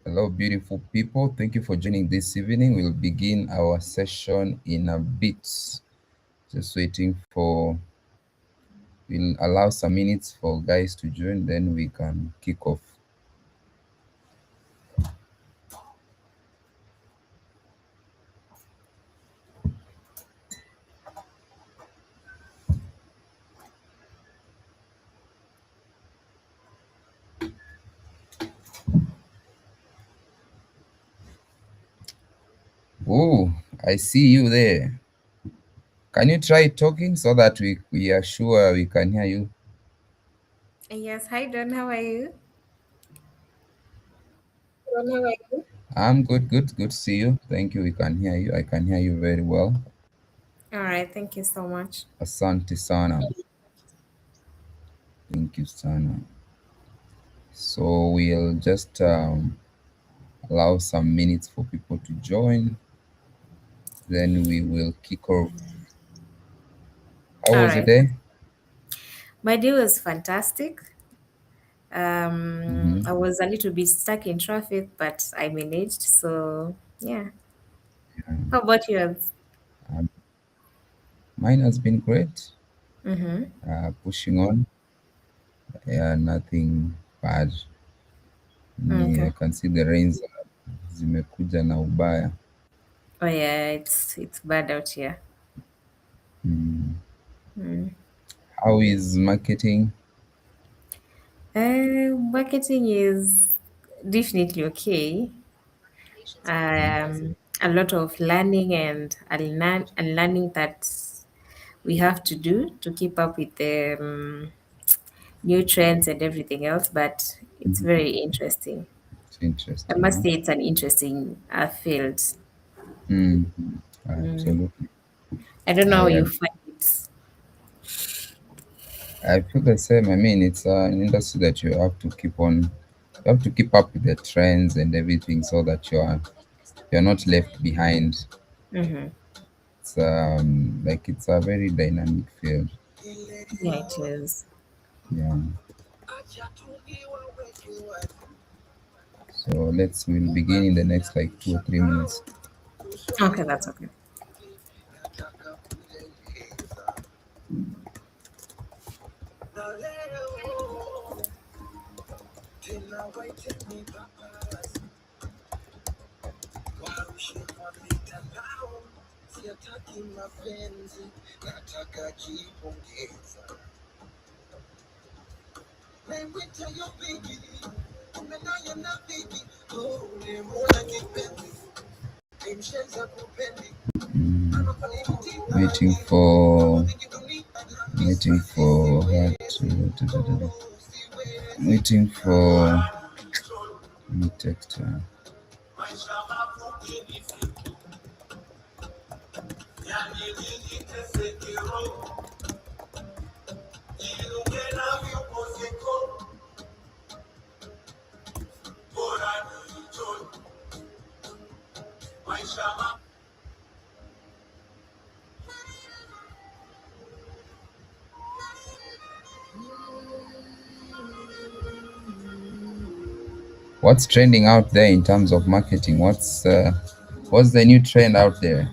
Hello, beautiful people. Thank you for joining this evening. We'll begin our session in a bit. Just waiting for, we'll allow some minutes for guys to join, then we can kick off. Oh, I see you there. Can you try talking so that we are sure we can hear you? Yes, hi Don, how are you? I'm good to see you. Thank you. We can hear you. I can hear you very well. All right, thank you so much. Asante sana. Thank you, sana. So we'll just allow some minutes for people to join. Then we will kick off. How All was the right, day? my day was fantastic. Mm-hmm. I was a little bit stuck in traffic, but I managed. So yeah. How about yours? Um, Mine has been great. Mm-hmm. Pushing on. Yeah, nothing bad. I Okay. can see the rains zimekuja na ubaya. Oh yeah, it's bad out here. Mm. Mm. How is marketing? Marketing is definitely okay. A lot of learning and unlearning that we have to do to keep up with the new trends and everything else, but it's Mhm. very interesting. It's I interesting, must huh? say it's an interesting field. Mm. Mm. Absolutely. I don't know how I you ag- find it. I feel the same. I mean, it's an industry that you have to keep up with the trends and everything so that you're not left behind. Mm-hmm. It's like it's a very dynamic field. Yeah, it is. Yeah. So we'll begin in the next like 2 or 3 minutes. Okay, that's okay. Waiting for waiting for her to waiting for let me text her. What's trending out there in terms of marketing? What's the new trend out there?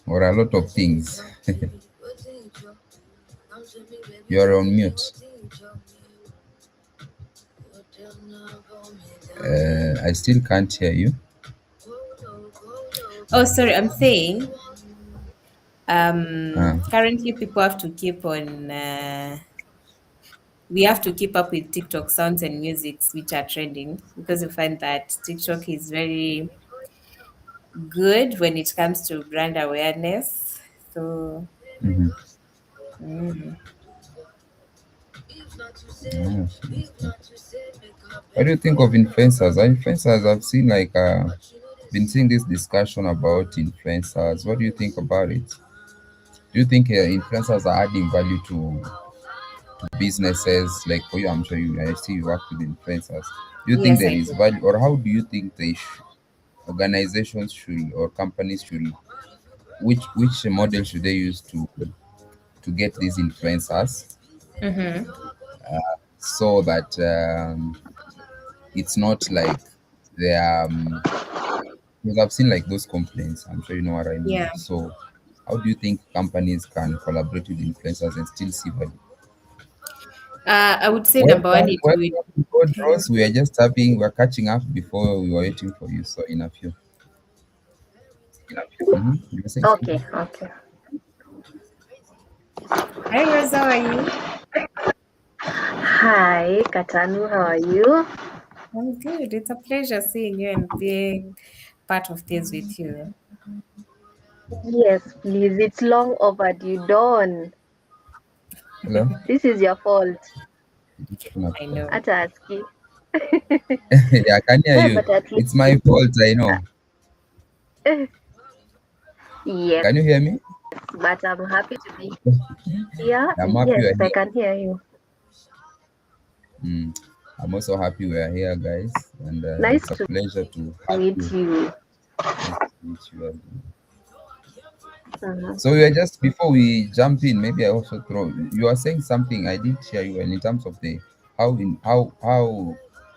Or a lot of things. You're on mute. I still can't hear you. Oh, sorry, I'm saying Uh, currently people have to keep on we have to keep up with TikTok sounds and musics which are trending because we find that TikTok is very good when it comes to brand awareness. So, mhm. mm, Yes. What do you think of influencers? Influencers, I've seen been seeing this discussion about influencers. What do you think about it? Do you think influencers are adding value to businesses? Like for you, I'm sure I see you work with influencers. Do you think yes, there I is do. value, or how do you think organizations should or companies should which model should they use to get these influencers Mm-hmm. so that it's not like they because I've seen like those complaints. I'm sure you know what I mean. Yeah. So, how do you think companies can collaborate with influencers and still see value? I would say number one, Welcome, it would. welcome, God Rose. We are just having, we're catching up before we were waiting for you. So, in a few. You were saying Okay, something? okay. Hi, Rosa, how are you? Hi, Katanu, how are you? I'm good. It's a pleasure seeing you and being part of this with you. Yes, please. It's long overdue. Dawn, Hello? this is your fault. I know. Hata aski. Yeah, I can hear Eh, you. but at least, It's my fault, I know. eh, yes, Can you hear me? but I'm happy to be here. I'm happy Yes, we're I here. can hear you. Mm. I'm also happy we're here, guys. And Nice it's a to pleasure to have meet you. you. Nice to meet you as well. Mhm. So we are just before we jump in, maybe I also throw you are saying something I did share you in terms of the how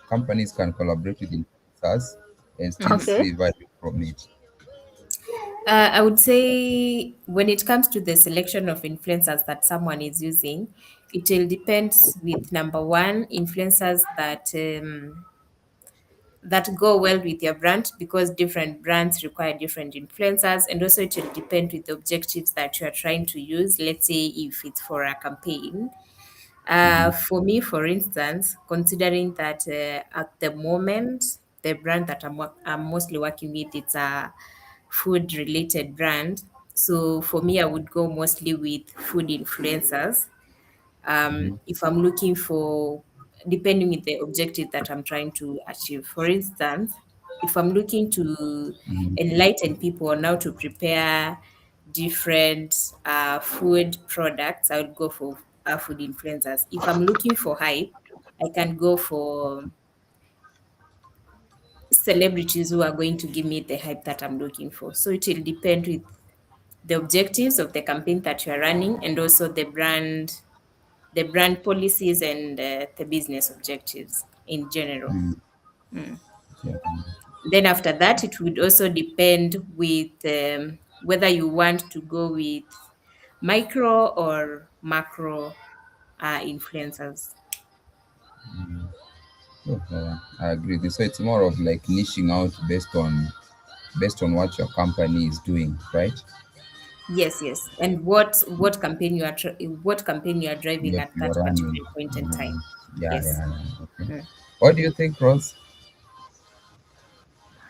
companies can collaborate with influencers and still Mhm. Okay. see value from it. I would say when it comes to the selection of influencers that someone is using, it will depend with number one, influencers that go well with your brand because different brands require different influencers, and also it will depend with the objectives that you are trying to use. Let's say if it's for a campaign. Mhm. For me, for instance, considering that at the moment, the brand that I'm mostly working with, it's a food related brand. So for me, I would go mostly with food influencers. Mhm. If I'm looking for, depending with the objective that I'm trying to achieve. For instance, if I'm looking to Mhm. enlighten people on how to prepare different food products, I would go for food influencers. If I'm looking for hype, I can go for celebrities who are going to give me the hype that I'm looking for. So it will depend with the objectives of the campaign that you are running and also the brand policies and the business objectives in general. Mhm. Yeah. Then after that, it would also depend with whether you want to go with micro or macro influencers. So, I agree with you. So it's more of like niching out based on what your company is doing, right? Yes, yes. And what campaign you are driving at You're that running. particular point in time. Yeah, Yes. yeah, yeah. Okay. Mm. What do you think, Rose?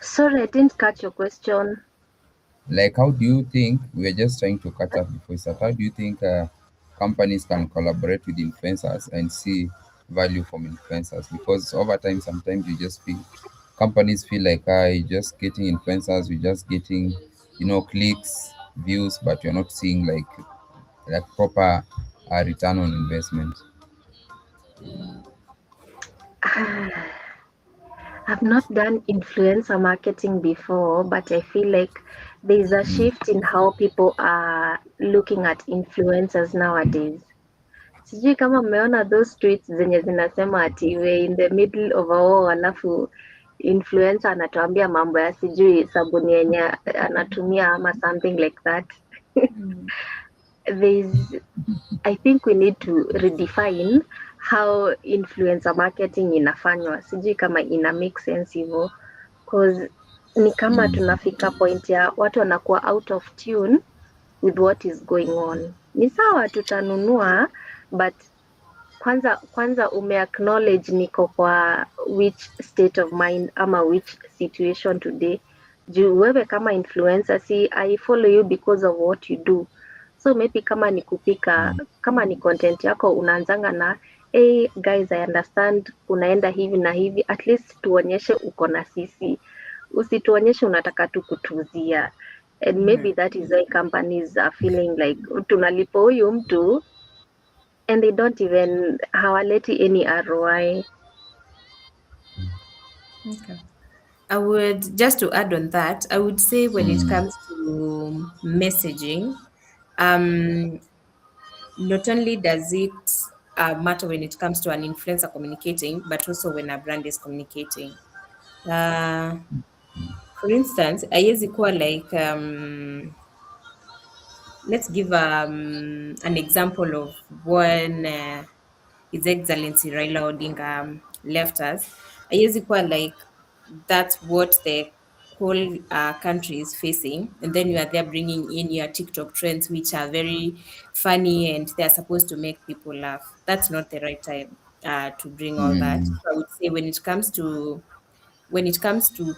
Sorry, I didn't catch your question. Like, how do you think we're just trying to catch up before we start? How do you think companies can collaborate with influencers and see value from influencers? Because over time, sometimes you just feel companies feel like you're just getting influencers, we're just getting, clicks, views, but you're not seeing like proper return on investment. I've not done influencer marketing before, but I feel like there's a Mm, shift in how people are looking at influencers nowadays. Sijui kama mmeona those tweets zenye zinasema ati we in the middle of a war, alafu influencer anatuambia mambo ya sijui sabuni yenye anatumia ama something like that. There's I think we need to redefine how influencer marketing inafanywa. Sijui kama ina make sense hivyo, cause ni kama mm, tunafika point ya watu wanakuwa out of tune with what is going on. Ni sawa tutanunua, but kwanza umeacknowledge niko kwa which state of mind ama which situation today. Juu wewe kama influencer, si I follow you because of what you do. So maybe kama ni kupika, mm, kama ni content yako unaanzanga na hey guys, I understand unaenda hivi na hivi, at least tuonyeshe uko na sisi, usituonyeshe unataka tu kutuzia. And maybe that is why companies are feeling like tunalipa huyu mtu and they don't even hawaleti any ROI. Okay. I would just to add on that, I would say when it mm, comes to messaging, um, not only does it matter when it comes to an influencer communicating, but also when a brand is communicating. Uh, for instance, haiwezi kuwa like let's give an example of when His Excellency Raila Odinga left us. Haiwezi kuwa like that's what the whole country is facing, and then you are there bringing in your TikTok trends, which are very funny and they are supposed to make people laugh. That's not the right time to bring all that. Mm, So I would say when it comes to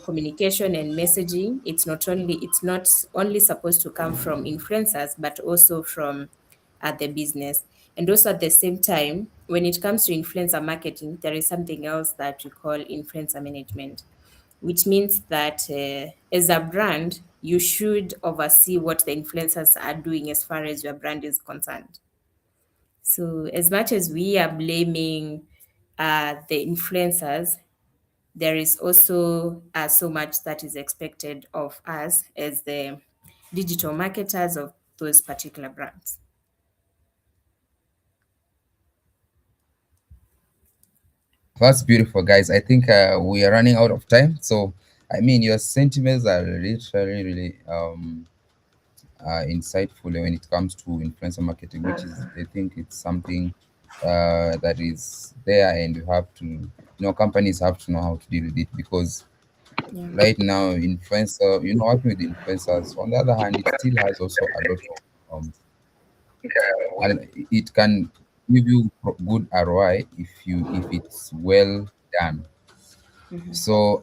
communication and messaging, it's not only supposed to come from influencers, but also from the business. And also at the same time, when it comes to influencer marketing, there is something else that we call influencer management, which means that as a brand, you should oversee what the influencers are doing as far as your brand is concerned. So as much as we are blaming the influencers, there is also so much that is expected of us as the digital marketers of those particular brands. that's beautiful, guys. I think we are running out of time. So, I mean, your sentiments are literally really insightful when it comes to influencer marketing, which is, I think, it's something that is there, and you have to, companies have to know how to deal with it because Yeah. right now, influencer, working with influencers. On the other hand, it still has also a lot of and it can give you good ROI if it's well done. So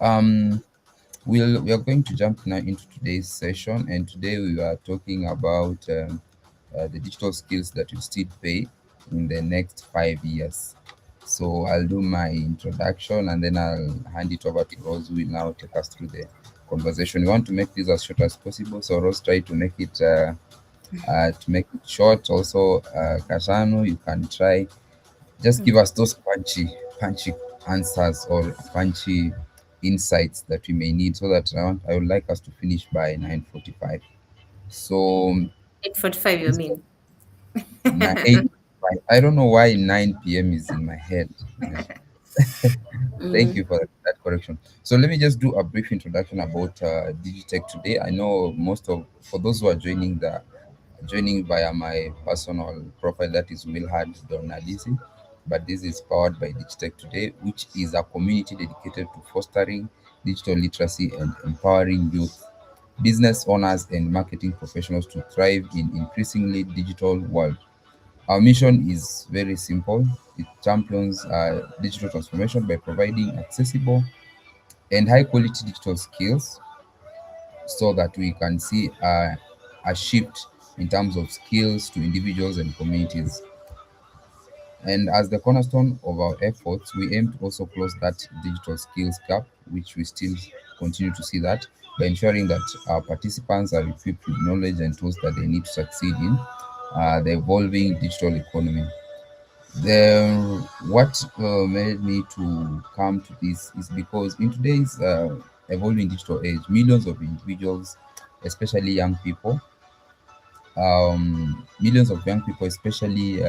we are going to jump now into today's session, and today we are talking about the digital skills that will still pay in the next 5 years. So I'll do my introduction and then I'll hand it over to Rose, who will now take us through the conversation. We want to make this as short as possible, so Rose, try to make it short. Also, Kasano, you can try just give us those punchy answers or punchy insights that we may need, so that I would like us to finish by 9:45. So 8:45, you this mean? 8. I don't know why 9 p.m. is in my head. Thank you for that correction. So let me just do a brief introduction about Digitech today. I know most of for those who are joining via my personal profile, that is Wilhard Donalisi, but this is powered by Digitech Today, which is a community dedicated to fostering digital literacy and empowering youth, business owners, and marketing professionals to thrive in increasingly digital world. Our mission is very simple. It champions digital transformation by providing accessible and high quality digital skills so that we can see a shift in terms of skills to individuals and communities. And as the cornerstone of our efforts, we aim to also close that digital skills gap, which we still continue to see that, by ensuring that our participants are equipped with knowledge and tools that they need to succeed in the evolving digital economy. What made me to come to this is because in today's evolving digital age, millions of individuals, especially young people, millions of young people, especially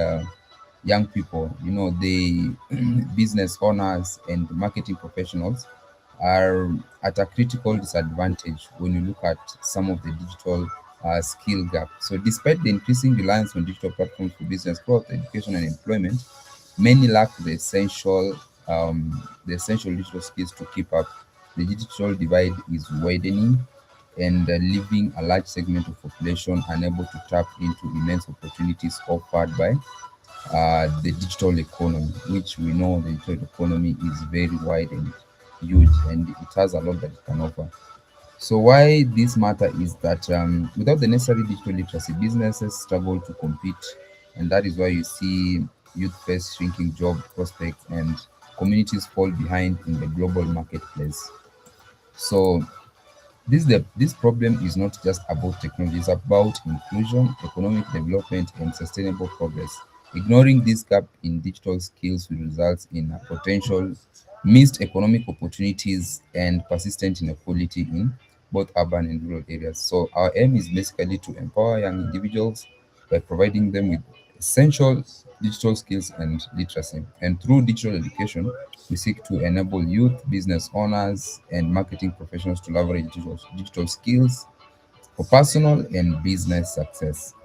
young people, the business owners and marketing professionals are at a critical disadvantage when you look at some of the digital skill gap. So, despite the increasing reliance on digital platforms for business growth, education, and employment, many lack the essential digital skills to keep up. The digital divide is widening and leaving a large segment of population unable to tap into immense opportunities offered by the digital economy, which we know the digital economy is very wide and huge, and it has a lot that it can offer. So why this matter is that without the necessary digital literacy, businesses struggle to compete, and that is why you see youth face shrinking job prospects and communities fall behind in the global marketplace. So this problem is not just about technology, it's about inclusion, economic development, and sustainable progress. Ignoring this gap in digital skills will result in a potential missed economic opportunities and persistent inequality in both urban and rural areas. So our aim is basically to empower young individuals by providing them with essential digital skills and literacy. And through digital education, we seek to enable youth, business owners, and marketing professionals to leverage digital skills for personal and business success.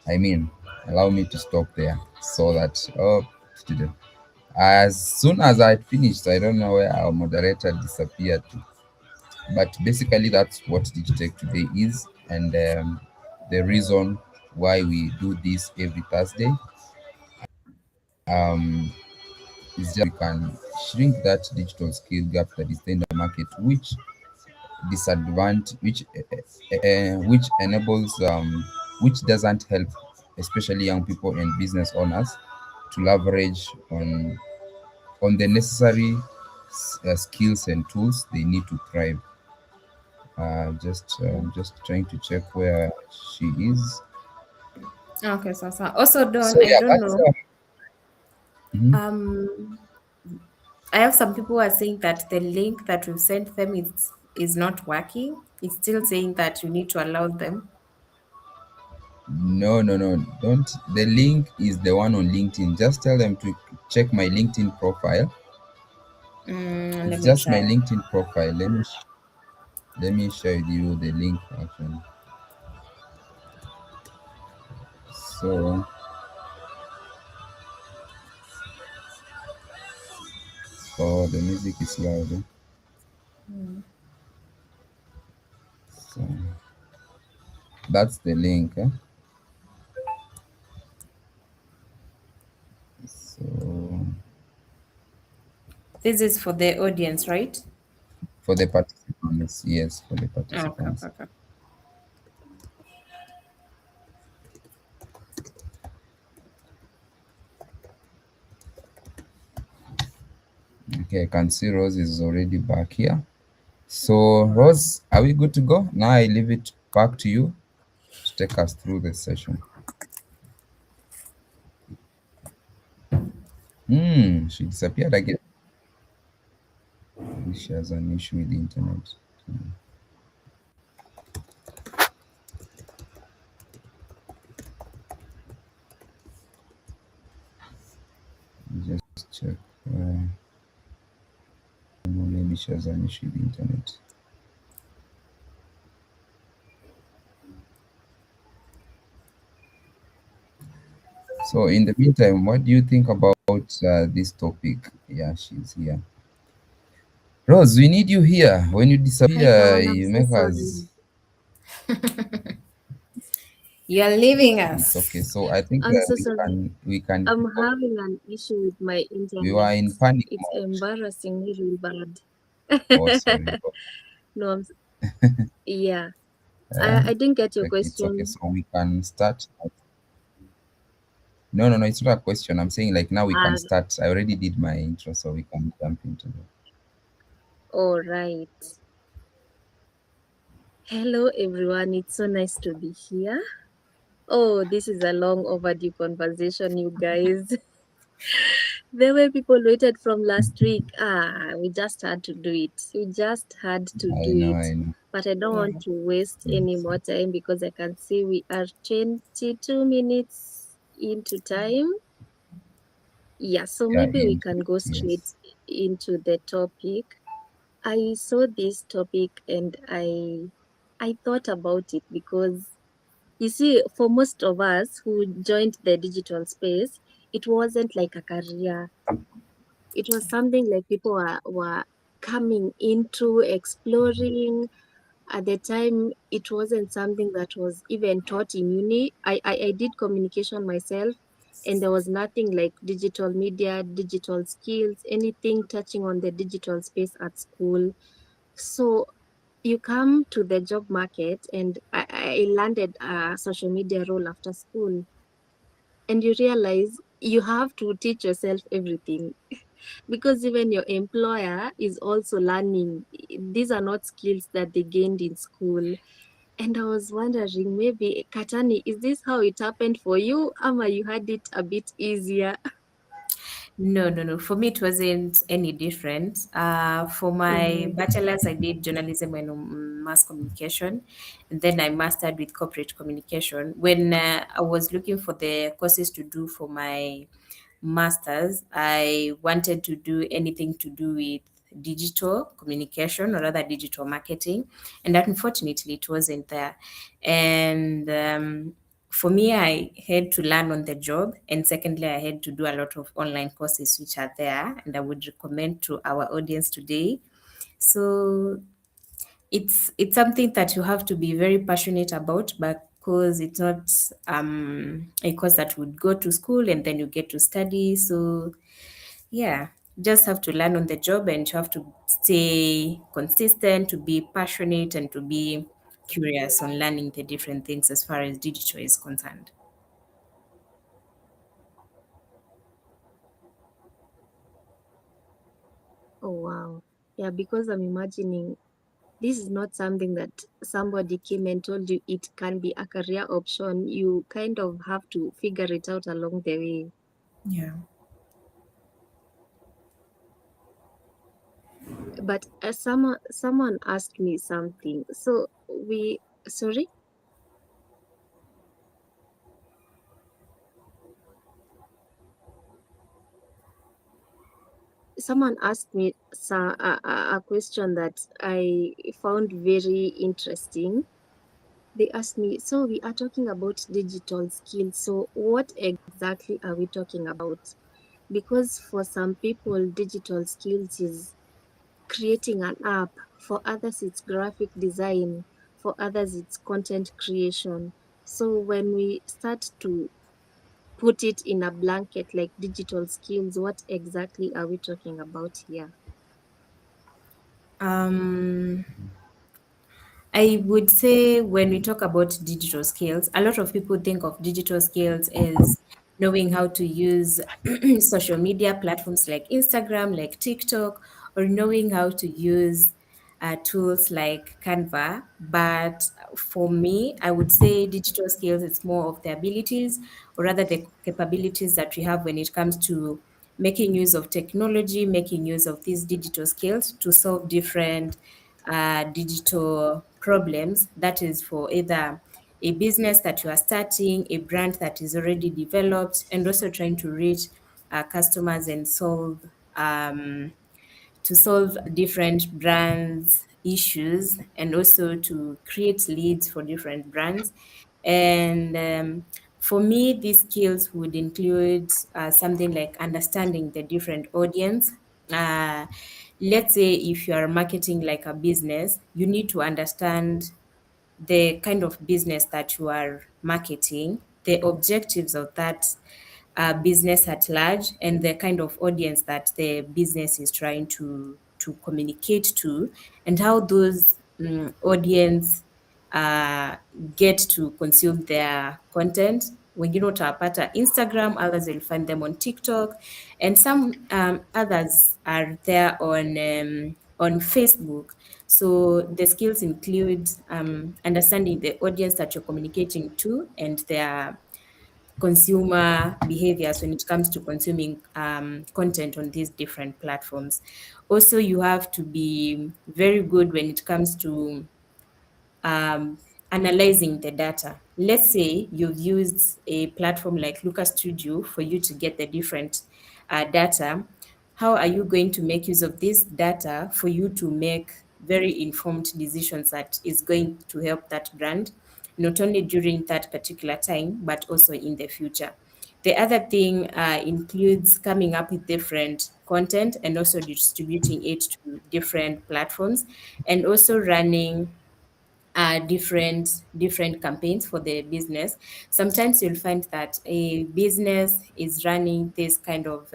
I mean, allow me to stop there so that today. As soon as I finished, I don't know where our moderator disappeared to. But basically, that's what Digitech today is, and the reason why we do this every Thursday um, is just we can shrink that digital skill gap that is there in the market, which which enables which doesn't help, especially young people and business owners, to leverage on the necessary skills and tools they need to thrive. Just trying to check where she is. Okay, so also So don't I yeah, don't that's know. mhm. Um, I have some people who are saying that the link that we've sent them is not working. It's still saying that you need to allow them. No, don't. The link is the one on LinkedIn. Just tell them to check my LinkedIn profile. Let It's me just my try. LinkedIn profile. Let me share with you the link actually. So oh, the music is loud. So that's the link. So This is for the audience, right? for the participants, yes, for the Okay, participants. okay, okay. Okay, I can see Rose is already back here. So Rose, are we good to go? Now I leave it back to you to take us through the session. She disappeared again. Maybe she has an issue with the internet. Just check. Maybe she has an issue with the internet. So in the meantime, what do you think about this topic? Yeah, she's here. Rose, we need you here. When you Hi disappear, John, I'm you so make sorry. us. You're leaving It's okay. us. So I think I'm so we sorry. can I'm keep up. having an issue with my We were internet. in panic It's mode. embarrassingly really bad. Oh, sorry. No, yeah. Yeah, I didn't get your it's okay. question. So we can start. No. It's not a question. I'm saying like now we can Uh, start. I already did my intro, so we can jump into it. all right. Hello, everyone. It's so nice to be here. Oh, this is a long overdue conversation, you guys. There were people waited from last week. We just had to do it. We just had to I do know, it. I know. But I don't Yeah. want to waste any Yes. more time because I can see we are 22 minutes into time. Yeah, so Yeah, maybe we into can it. go straight Yes. into the topic. I saw this topic and I thought about it because you see, for most of us who joined the digital space, it wasn't like a career. It was something like people were coming into exploring. At the time, it wasn't something that was even taught in uni. I did communication myself, and there was nothing like digital media, digital skills, anything touching on the digital space at school. So you come to the job market, and I landed a social media role after school, and you realize you have to teach yourself everything because even your employer is also learning. These are not skills that they gained in school. And I was wondering, maybe Katani, is this how it happened for you? Ama you had it a bit easier? No, no, no. For me, it wasn't any different. For my Mm-hmm. bachelor's, I did journalism and mass communication, and then I mastered with corporate communication. When I was looking for the courses to do for my master's, I wanted to do anything to do with digital communication or rather digital marketing. And unfortunately, it wasn't there. And for me, I had to learn on the job. And secondly, I had to do a lot of online courses which are there. And I would recommend to our audience today. So it's something that you have to be very passionate about, because it's not a course that would go to school and then you get to study. So yeah, just have to learn on the job, and you have to stay consistent, to be passionate, and to be curious on learning the different things as far as digital is concerned. Oh wow. Yeah, because I'm imagining this is not something that somebody came and told you it can be a career option. You kind of have to figure it out along the way. Yeah. But someone asked me something. So we sorry, someone asked me a question that I found very interesting. They asked me, so we are talking about digital skills. So what exactly are we talking about? Because for some people, digital skills is creating an app. For others, it's graphic design. For others, it's content creation. So when we start to put it in a blanket like digital skills, what exactly are we talking about here? Um, I would say when we talk about digital skills, a lot of people think of digital skills as knowing how to use social media platforms like Instagram, like TikTok, or knowing how to use tools like Canva. But for me, I would say digital skills, it's more of the abilities, or rather the capabilities that we have when it comes to making use of technology, making use of these digital skills to solve different digital problems. That is for either a business that you are starting, a brand that is already developed, and also trying to reach customers and solve different brands issues, and also to create leads for different brands. And for me, these skills would include something like understanding the different audience. uh, let's say if you are marketing like a business, you need to understand the kind of business that you are marketing, the objectives of that business at large, and the kind of audience that the business is trying to communicate to, and how those audience uh, get to consume their content. Wengine utawapata Instagram, others will find them on TikTok, and some others are there on Facebook. So the skills include understanding the audience that you're communicating to and their consumer behaviors when it comes to consuming content on these different platforms. Also, you have to be very good when it comes to um, analyzing the data. Let's say you've used a platform like Lucas Studio for you to get the different data. How are you going to make use of this data for you to make very informed decisions that is going to help that brand, not only during that particular time, but also in the future? The other thing includes coming up with different content and also distributing it to different platforms, and also running different campaigns for the business. Sometimes you'll find that a business is running this kind of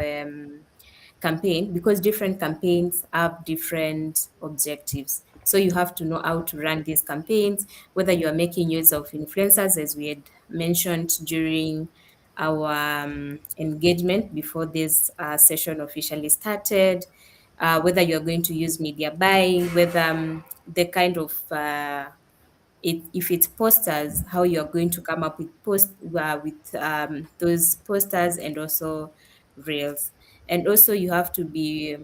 campaign because different campaigns have different objectives. So you have to know how to run these campaigns, whether you are making use of influencers, as we had mentioned during our engagement before this session officially started, whether you're going to use media buying, whether the kind of if it's posters, how you're going to come up with those posters and also reels. And also you have to be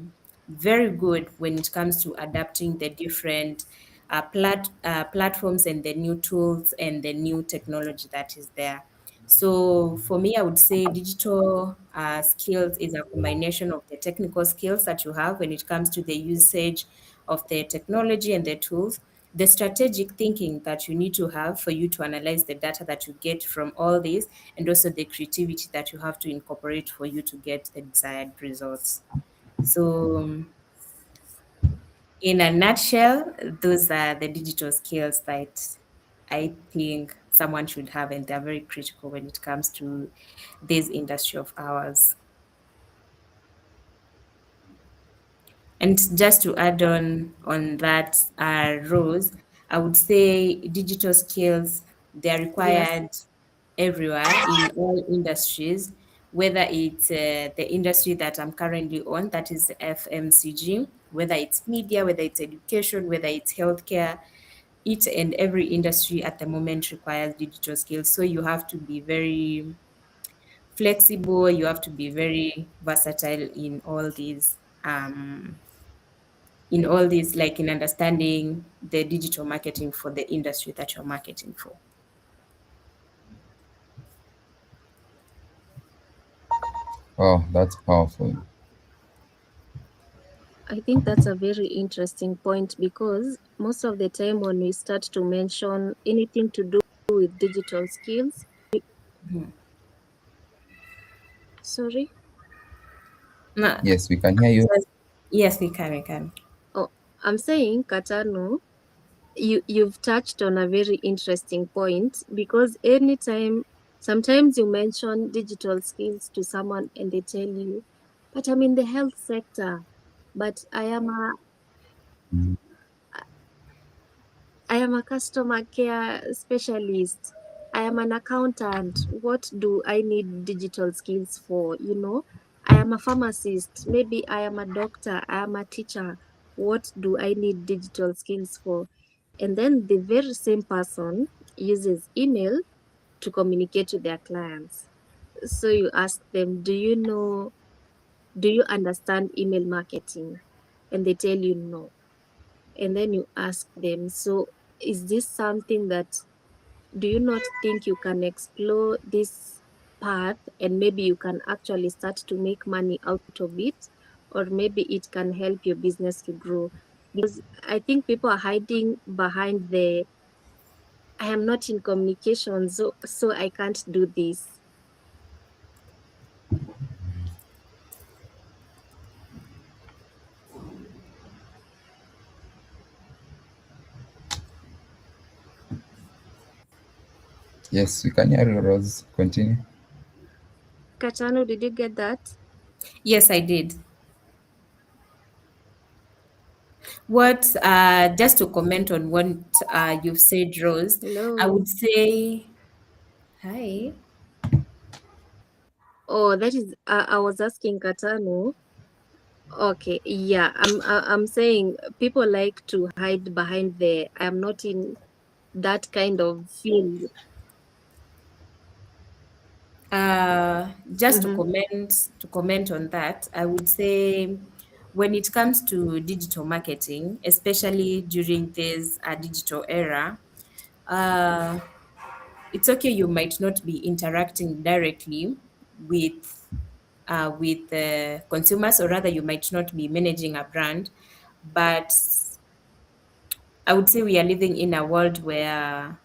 very good when it comes to adapting the different platforms and the new tools and the new technology that is there. So for me, I would say digital skills is a combination of the technical skills that you have when it comes to the usage of the technology and the tools, the strategic thinking that you need to have for you to analyze the data that you get from all this, and also the creativity that you have to incorporate for you to get the desired results. So, in a nutshell, those are the digital skills that I think someone should have, and they're very critical when it comes to this industry of ours. And just to add on that, Rose, I would say digital skills, they're Yes. required everywhere in all industries, whether it's the industry that I'm currently on, that is FMCG, whether it's media, whether it's education, whether it's healthcare, each and every industry at the moment requires digital skills. So you have to be very flexible, you have to be very versatile in all these, like in understanding the digital marketing for the industry that you're marketing for. Oh, that's powerful. I think that's a very interesting point because most of the time when we start to mention anything to do with digital skills, sorry, No, Yes, we can hear you. yes, we can. oh, I'm saying Katano, you've touched on a very interesting point because anytime, sometimes you mention digital skills to someone and they tell you, but I'm in the health sector, but I am a customer care specialist. I am an accountant. What do I need digital skills for? I am a pharmacist. Maybe I am a doctor. I am a teacher. What do I need digital skills for? And then the very same person uses email to communicate with their clients. So you ask them, do you understand email marketing? And they tell you no. And then you ask them, so is this something that, do you not think you can explore this path and maybe you can actually start to make money out of it, or maybe it can help your business to grow? Because I think people are hiding behind the, I am not in communication, so I can't do this. Yes, we can hear you, Rose. Continue. Katano, did you get that? Yes, I did. What just to comment on what you've said, Rose, I Hello. would say hi. Oh, that is, I was asking Katano. Okay, yeah, I'm saying people like to hide behind the, I'm not in that kind of field. Just Mm-hmm. to comment on that, I would say when it comes to digital marketing, especially during this digital era, uh, it's okay. You might not be interacting directly with the consumers, or rather, you might not be managing a brand, but I would say we are living in a world where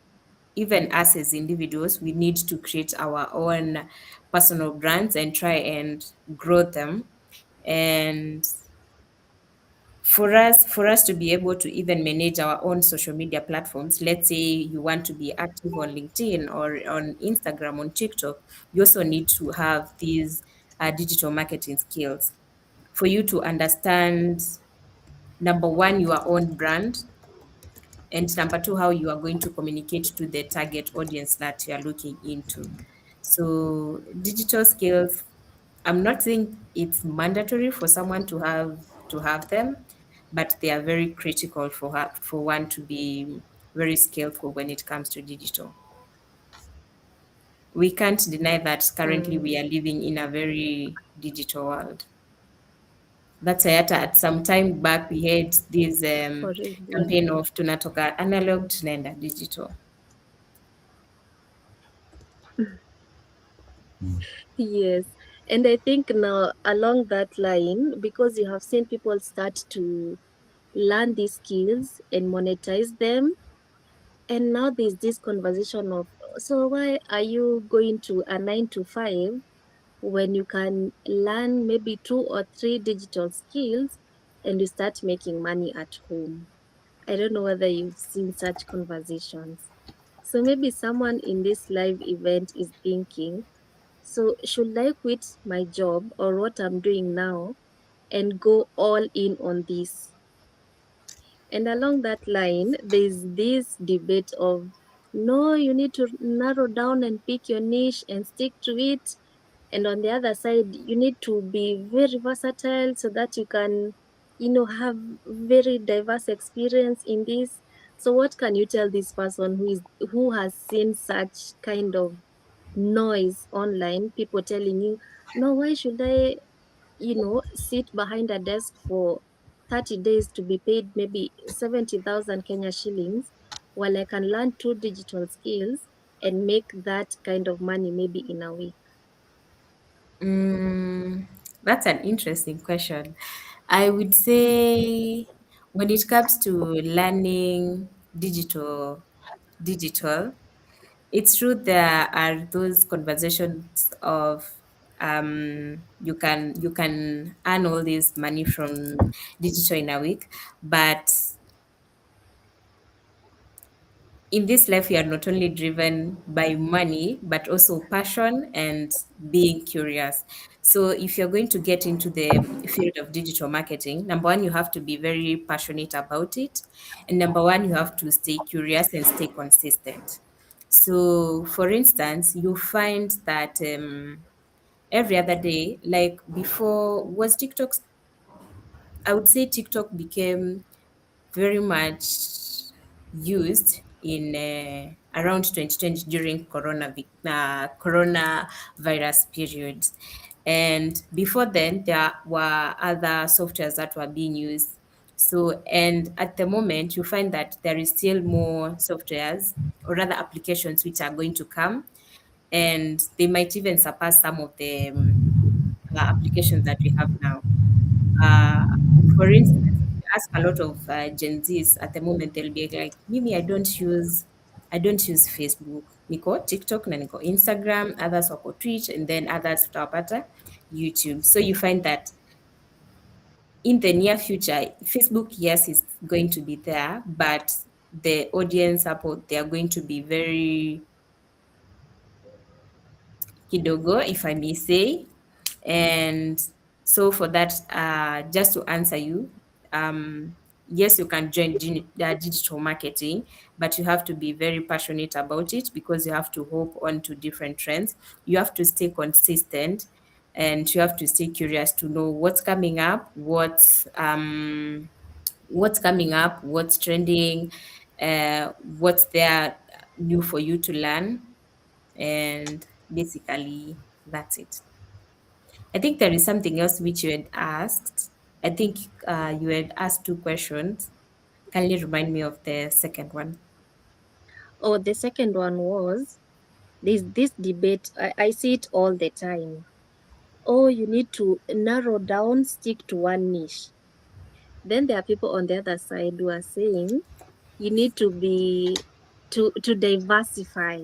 even us as individuals, we need to create our own personal brands and try and grow them. And for us to be able to even manage our own social media platforms, let's say you want to be active on LinkedIn or on Instagram, on TikTok, you also need to have these digital marketing skills for you to understand, number one, your own brand, and number two, how you are going to communicate to the target audience that you are looking into. So digital skills, I'm not saying it's mandatory for someone to have them, but they are very critical for one to be very skillful when it comes to digital. We can't deny that currently we Mm. are living in a very digital world. That's why at some time back we had this Already. campaign of tunatoka analog tunaenda digital. Yes. And I think now along that line, because you have seen people start to learn these skills and monetize them, and now there's this conversation of, so why are you going to a 9 to 5 when you can learn maybe 2 or 3 digital skills and you start making money at home? I don't know whether you've seen such conversations. So maybe someone in this live event is thinking, so should I quit my job or what I'm doing now and go all in on this? And along that line, there's this debate of, no, you need to narrow down and pick your niche and stick to it. And on the other side, you need to be very versatile so that you can, have very diverse experience in this. So what can you tell this person who has seen such kind of noise online, people telling you, no, why should I, sit behind a desk for 30 days to be paid maybe 70,000 Kenya shillings, while I can learn 2 digital skills and make that kind of money maybe in a week? Mm, that's an interesting question. I would say when it comes to learning digital, it's true there are those conversations of you can earn all this money from digital in a week, but in this life we are not only driven by money but also passion and being curious. So if you're going to get into the field of digital marketing, number one, you have to be very passionate about it, and number one, you have to stay curious and stay consistent. So for instance, you find that every other day, like before was TikTok, I would say TikTok became very much used in around 2020 during coronavirus period. And before then, there were other softwares that were being used. So, and at the moment, you find that there is still more softwares or rather applications which are going to come, and they might even surpass some of the applications that we have now. Uh, for instance, if you ask a lot of Gen Zs at the moment, they'll be like, "Mimi, I don't use Facebook. Niko TikTok na niko Instagram, others wako Twitch, and then others tutawapata YouTube." So you find that in the near future, Facebook, yes, is going to be there, but the audience support, they are going to be very kidogo, if I may say. And so for that, just to answer you, yes, you can join digital marketing, but you have to be very passionate about it because you have to hop onto different trends. You have to stay consistent and you have to stay curious to know what's coming up, what's coming up, what's trending, what's there new for you to learn, and basically that's it. I think there is something else which you had asked. I think you had asked two questions. Can you remind me of the second one? Or the second one was, there's this debate, I see it all the time. Oh, you need to narrow down, stick to one niche. Then there are people on the other side who are saying you need to be to diversify.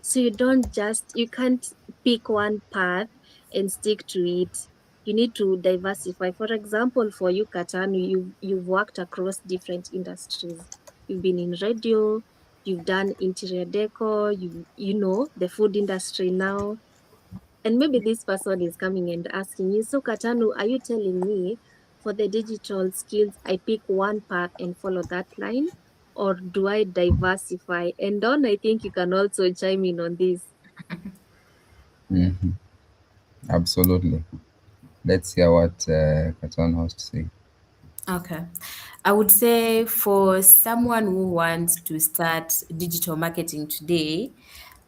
So you can't pick one path and stick to it. You need to diversify. For example, for you, Katanu, you've worked across different industries. You've been in radio, you've done interior decor, you know the food industry now. And maybe this person is coming and asking you, so Katanu, are you telling me for the digital skills, I pick one path and follow that line? Or do I diversify? And Don, I think you can also chime in on this. Mhm. Absolutely. Let's hear what Katan has to say. Okay. I would say for someone who wants to start digital marketing today,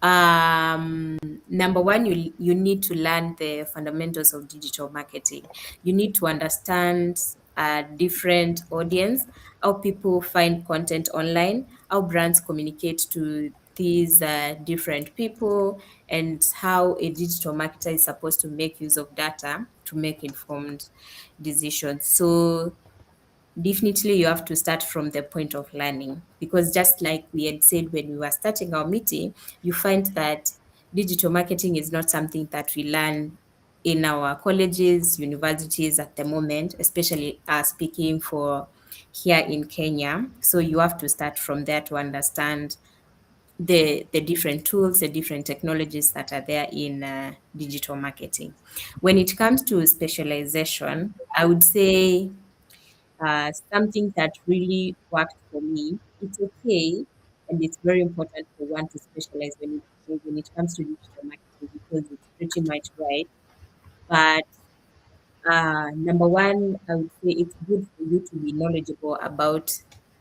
Um, Number one, you need to learn the fundamentals of digital marketing. You need to understand a different audience, how people find content online, how brands communicate to these different people, and how a digital marketer is supposed to make use of data to make informed decisions. So definitely you have to start from the point of learning, because just like we had said when we were starting our meeting, you find that digital marketing is not something that we learn in our colleges, universities at the moment, especially speaking for here in Kenya. So you have to start from there to understand the different tools, the different technologies that are there in digital marketing. When it comes to specialization, I would say something that really worked for me. It's okay, and it's very important for one to specialize when it comes to digital marketing, because it's pretty much right. But number one, I would say it's good for you to be knowledgeable about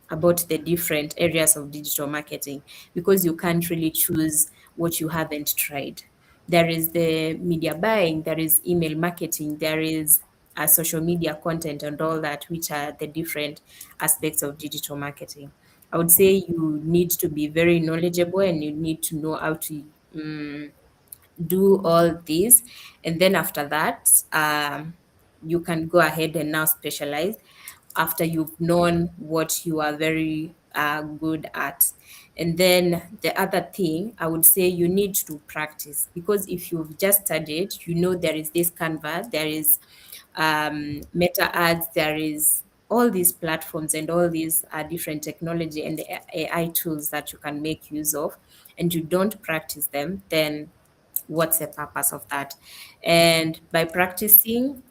the different areas of digital marketing, because you can't really choose what you haven't tried. There is the media buying, there is email marketing, there is social media content and all that, which are the different aspects of digital marketing. I would say you need to be very knowledgeable, and you need to know how to do all these, and then after that, you can go ahead and now specialize after you've known what you are very good at. And then the other thing I would say, you need to practice, because if you've just studied, there is this Canva, there is meta ads, there is all these platforms and all these different technology and the AI tools that you can make use of, and you don't practice them, then what's the purpose of that? And by practicing,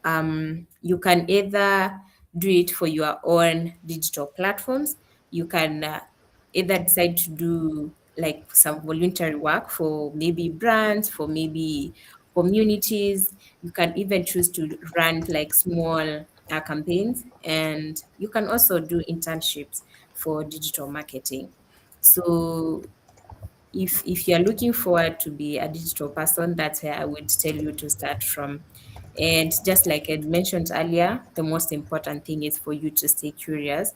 you can either do it for your own digital platforms. You can either decide to do like some voluntary work for maybe brands, for maybe communities. You can even choose to run like small campaigns, and you can also do internships for digital marketing. So if you're looking forward to be a digital person, that's where I would tell you to start from. And just like I mentioned earlier, the most important thing is for you to stay curious,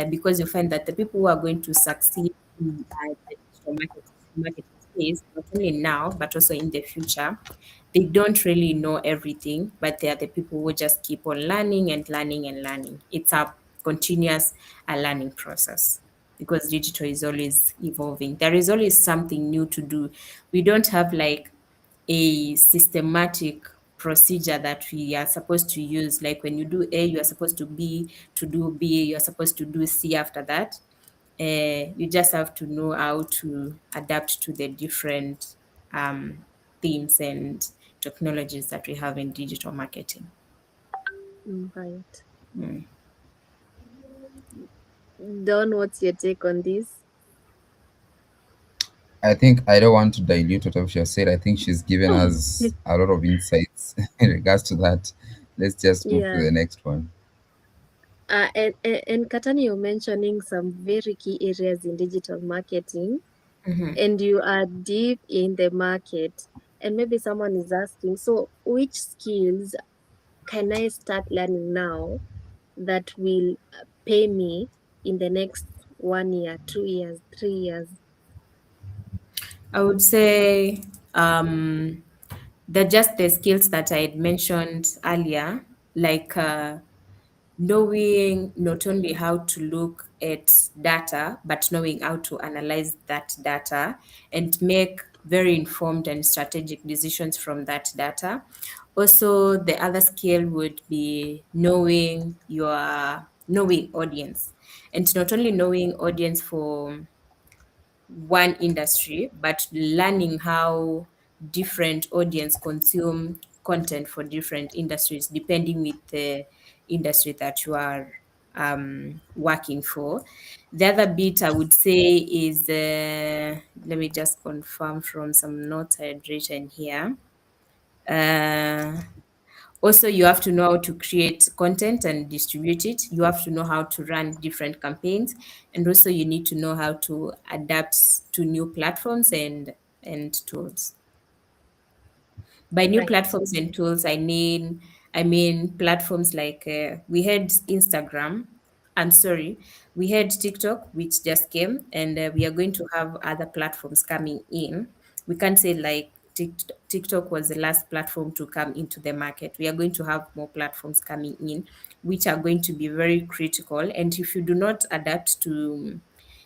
because you find that the people who are going to succeed in the digital marketing space, not only now but also in the future, they don't really know everything, but they are the people who just keep on learning and learning and learning. It's a continuous learning process, because digital is always evolving. There is always something new to do. We don't have like a systematic procedure that we are supposed to use. Like when you do A, you are supposed to do B, you are supposed to do C after that. You just have to know how to adapt to the different themes and technologies that we have in digital marketing. Right. Mm. Don, what's your take on this? I think I don't want to dilute what she has said. I think she's given us a lot of insights in regards to that. Let's just move to Yeah. the next one. And Katani, you're mentioning some very key areas in digital marketing, Mhm. and you are deep in the market. And maybe someone is asking, so which skills can I start learning now that will pay me in the next 1 year, 2 years, 3 years? I would say just the skills that I had mentioned earlier, like knowing not only how to look at data, but knowing how to analyze that data and make very informed and strategic decisions from that data. Also, the other skill would be knowing audience, and not only knowing audience for one industry, but learning how different audience consume content for different industries, depending with the industry that you are working for. The other bit I would say is, let me just confirm from some notes I had written here. Uh, Also, you have to know how to create content and distribute it. You have to know how to run different campaigns. And also, you need to know how to adapt to new platforms and and tools. By new Right. platforms and tools, I mean platforms like we had Instagram, and sorry, we had TikTok, which just came, and we are going to have other platforms coming in. We can't say like TikTok was the last platform to come into the market. We are going to have more platforms coming in, which are going to be very critical. And if you do not adapt to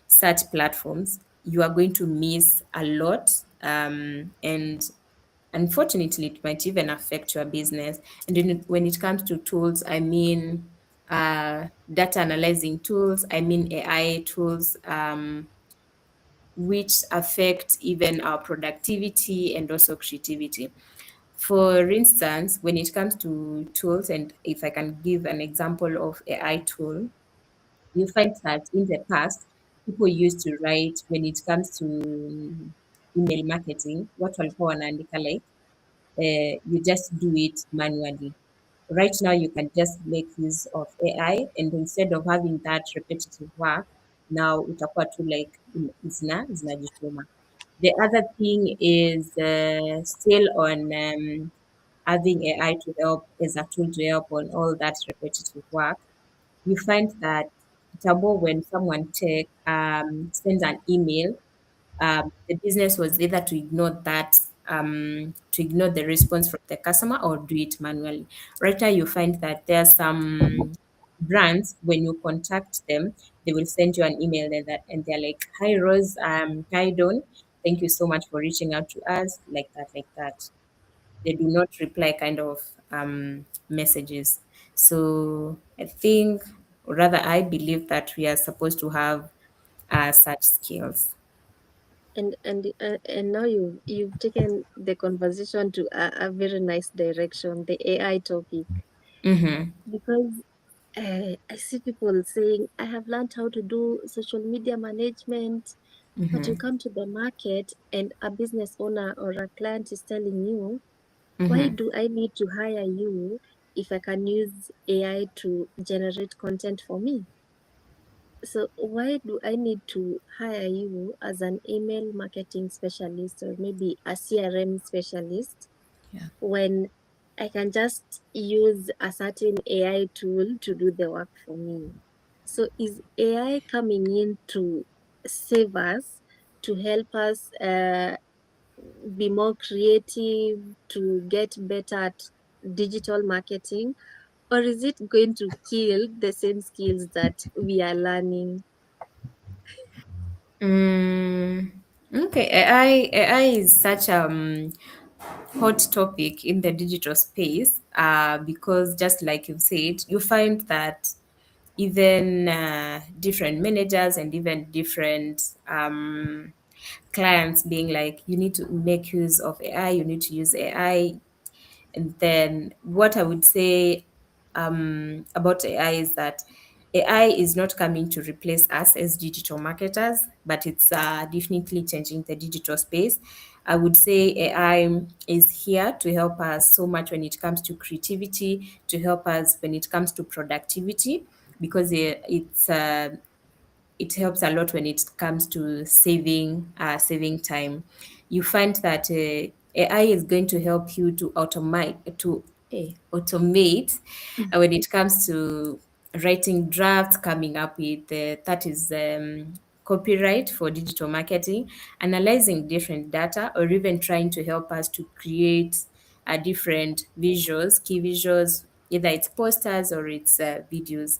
such platforms, you are going to miss a lot. And unfortunately, it might even affect your business. And when it comes to tools, I mean data analyzing tools, I mean AI tools, which affect even our productivity and also creativity. For instance, when it comes to tools, and if I can give an example of AI tool, you find that in the past, people used to write, when it comes to email marketing, what walikuwa wanaandika like you just do it manually. Right now, you can just make use of AI, and instead of having that repetitive work, now utakuwa tu like zinajituma. The other thing is still on having AI to help as a tool to help on all that repetitive work. You find that kitambo when someone sends an email, the business was either to ignore to ignore the response from the customer or do it manually. Right now, you find that there are some brands, when you contact them, they will send you an email and they're like, "Hi Rose, hi Don, thank you so much for reaching out to us," like that, like that. They do not reply kind of messages. So I think, or rather, I believe that we are supposed to have such skills. And now you've taken the conversation to a very nice direction, the AI topic, Mm-hmm. because I see people saying, I have learned how to do social media management, but you Mm-hmm. come to the market and a business owner or a client is telling you, why Mm-hmm. do I need to hire you if I can use AI to generate content for me? So why do I need to hire you as an email marketing specialist or maybe a CRM specialist Yeah. when I can just use a certain AI tool to do the work for me? So is AI coming in to save us, to help us be more creative, to get better at digital marketing, or is it going to kill the same skills that we are learning? Mm, okay. AI is such a hot topic in the digital space because just like you've said, you find that even different managers and even different clients being like, you need to make use of AI, you need to use AI. And then what I would say about AI is that AI is not coming to replace us as digital marketers, but it's definitely changing the digital space. I would say AI is here to help us so much when it comes to creativity, to help us when it comes to productivity, because it helps a lot when it comes to saving time. You find that AI is going to help you to automate when it comes to writing drafts, coming up with that is copyright for digital marketing, analyzing different data, or even trying to help us to create different visuals, key visuals, either it's posters or it's videos.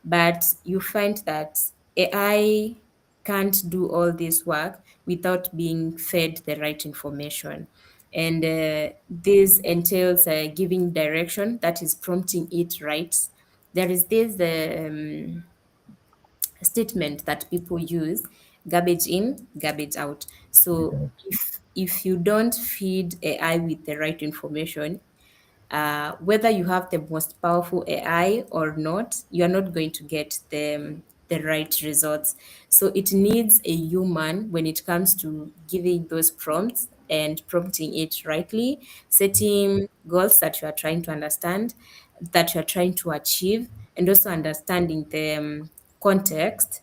But you find that AI can't do all this work without being fed the right information. And this entails giving direction, that is prompting it right. There is this statement that people use: garbage in, garbage out. So Good. if you don't feed AI with the right information, whether you have the most powerful AI or not, you are not going to get the right results. So it needs a human when it comes to giving those prompts and prompting it rightly, setting goals that you are trying to understand, that you are trying to achieve, and also understanding the context.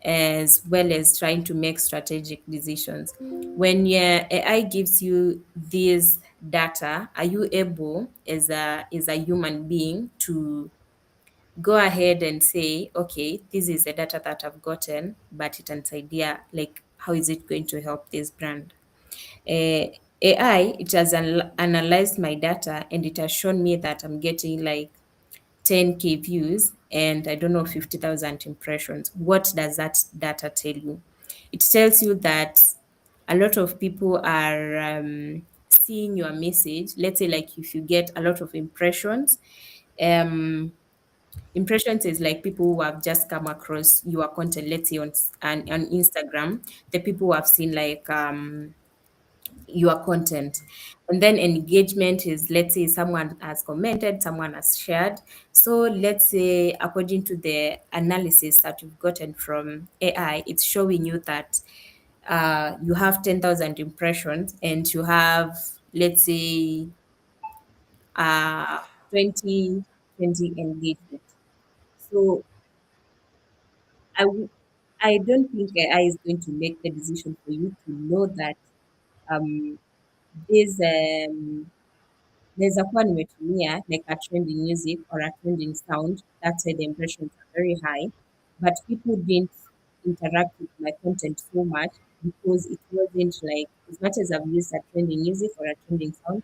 as well as trying to make strategic decisions. When your AI gives you this data, are you able as a human being to go ahead and say, okay, this is the data that I've gotten, but it has idea like how is it going to help this brand? AI, it has analyzed my data and it has shown me that I'm getting like 10K views and I don't know 50,000 impressions. What does that data tell you? It tells you that a lot of people are seeing your message. Let's say like if you get a lot of impressions, um impressions is like people who have just come across your content, let's say on Instagram, the people who have seen like your content. And then engagement is, let's say someone has commented, someone has shared. So let's say according to the analysis that you've gotten from AI, it's showing you that you have 10,000 impressions and you have, let's say, uh, 20 20 engagement. So I, w- I don't think AI is going to make the decision for you to know that um, this naweza kuwa nimetumia like a trending music or a trending sound that said the impressions are very high, but people didn't interact with my content so much because it wasn't like, as much as I've used a trending music or a trending sound,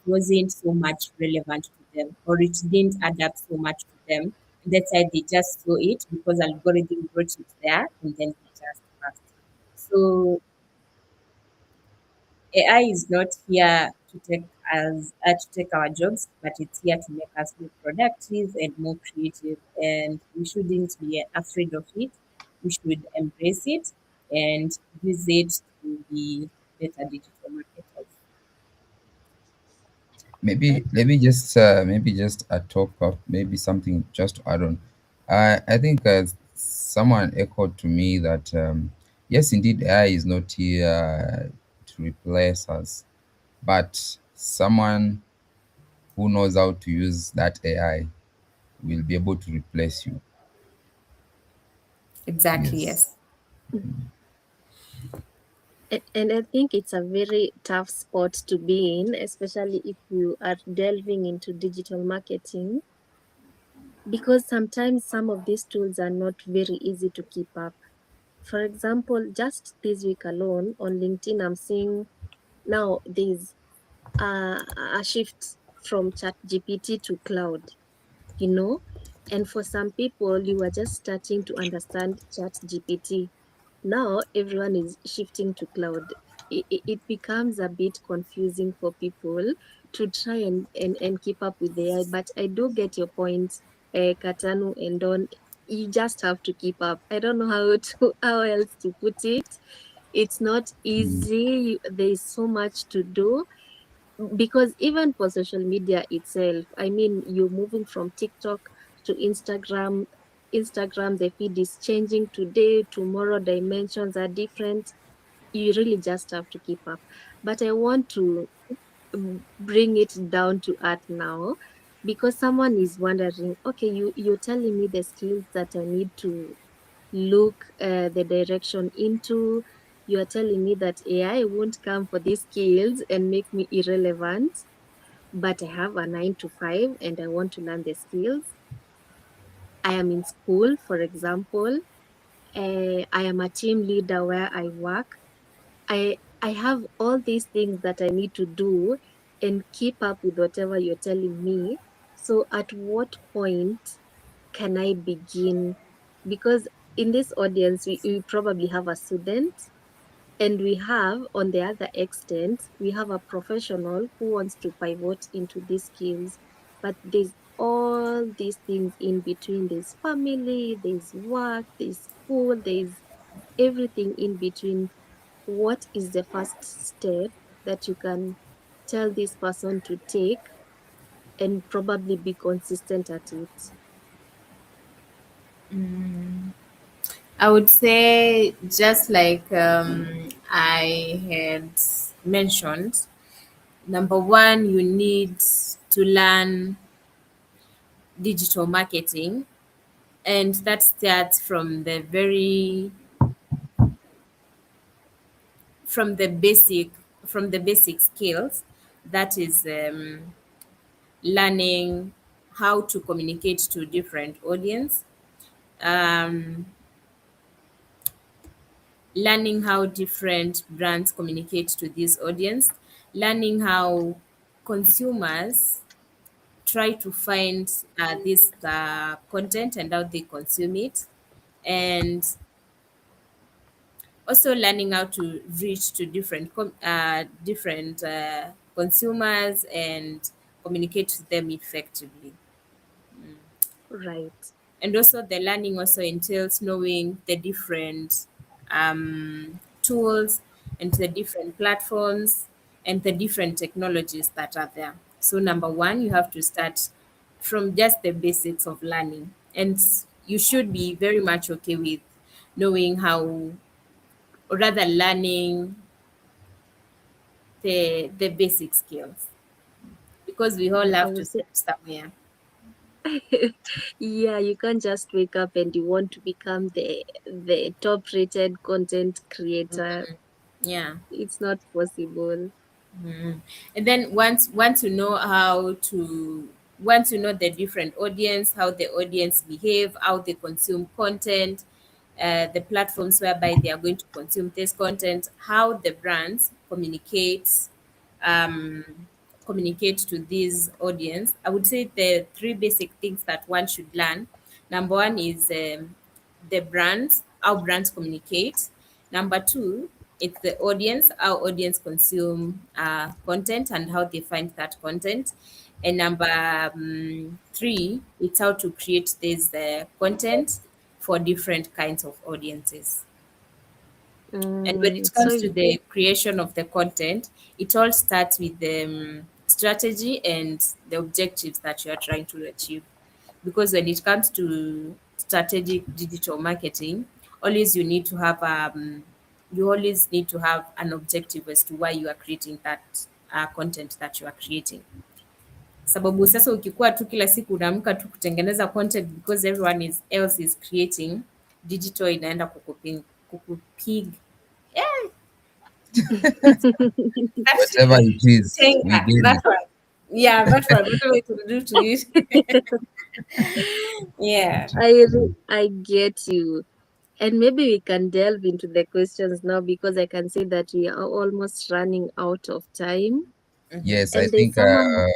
it wasn't so much relevant to them or it didn't add up so much to them. And that's why they just saw it because algorithm brought it there and then they just passed. So AI is not here to take our jobs, but it's here to make us more productive and more creative. And we shouldn't be afraid of it. We should embrace it and use it to be better digital marketers. Maybe maybe just a top up, maybe something just to add on. I think someone echoed to me that yes, indeed, AI is not here to replace us, but someone who knows how to use that AI will be able to replace you. Exactly, Yes. yes. And I think it's a very tough spot to be in, especially if you are delving into digital marketing, because sometimes some of these tools are not very easy to keep up. For example, just this week alone on LinkedIn, I'm seeing now there's a shift from ChatGPT to cloud, you know? And for some people, you are just starting to understand ChatGPT. Now everyone is shifting to cloud. It becomes a bit confusing for people to try and keep up with the AI. But I do get your point, Katanu and Don. You just have to keep up. I don't know how to how else to put it. It's not Mm. easy. There's so much to do because even for social media itself, I mean, you're moving from TikTok to Instagram. Instagram, the feed is changing today, tomorrow dimensions are different. You really just have to keep up. But I want to bring it down to earth now, because someone is wondering, okay, you're telling me the skills that I need to look the direction into. You are telling me that AI won't come for these skills and make me irrelevant, but I have a 9 to 5 and I want to learn the skills. I am in school, for example. I am a team leader where I work. I have all these things that I need to do and keep up with whatever you're telling me. So at what point can I begin? Because in this audience, we probably have a student, and we have, on the other extent, we have a professional who wants to pivot into these skills. But there's all these things in between. There's family, there's work, there's school, there's everything in between. What is the first step that you can tell this person to take and probably be consistent at it? I would say, just like I had mentioned, number one, you need to learn digital marketing And that starts from the basic from the basic skills, that is learning how to communicate to different audience, um, learning how different brands communicate to this audience, learning how consumers try to find this content and how they consume it, and also learning how to reach to different consumers and communicate to them effectively. Right. And also the learning also entails knowing the different tools and the different platforms and the different technologies that are there. So number one, you have to start from just the basics of learning, and you should be very much okay with knowing how, or rather learning the basic skills, because we all Yeah, I have to would say, start somewhere. yeah, you can't just wake up and you want to become the top rated content creator. Yeah. It's not possible. And then once you know how to once you know the different audience, how the audience behave, how they consume content, the platforms whereby they are going to consume this content, how the brands um, communicate to this audience. I would say the three basic things that one should learn. Number one is the brands, how brands communicate. Number two, it's the audience, how audience consume content and how they find that content. And number three, it's how to create this content for different kinds of audiences. And when it So comes to the creation of the content, it all starts with the strategy and the objectives that you are trying to achieve. Because when it comes to strategic digital marketing, you always need to have an objective as to why you are creating that content that you are creating. Sababu sasa ukikuwa tu kila siku unaamka tu kutengeneza content because else is creating, digital inaenda kukupig. That's Whatever it is, we Tenga, get that it. one. Yeah, that one. Whatever it will do to it. Yeah. I get you. And maybe we can delve into the questions now because I can see that we are almost running out of time. Yes, I And there's think someone,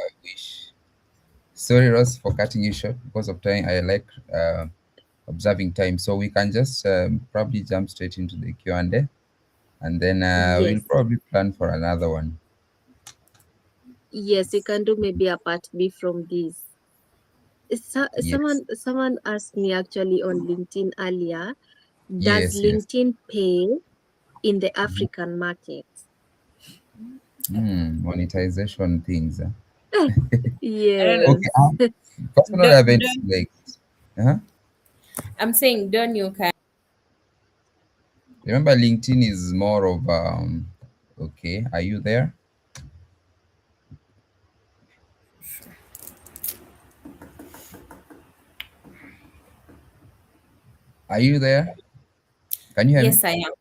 sorry, Ross, for cutting you short because of time. I like observing time, so we can just probably jump straight into the Q&A, and then we'll yes, probably plan for another one. yes, we can do maybe a part B from this. Yes, Someone asked me actually on LinkedIn earlier, does yes. LinkedIn pay in the Mhm. African market? Monetization things. I don't know. Okay, Yes. personally, I haven't Don't, like. Uh-huh. I'm saying don't you can. Remember, LinkedIn is more of Okay, are you there? Are you there? Can you hear me? Yes, I am.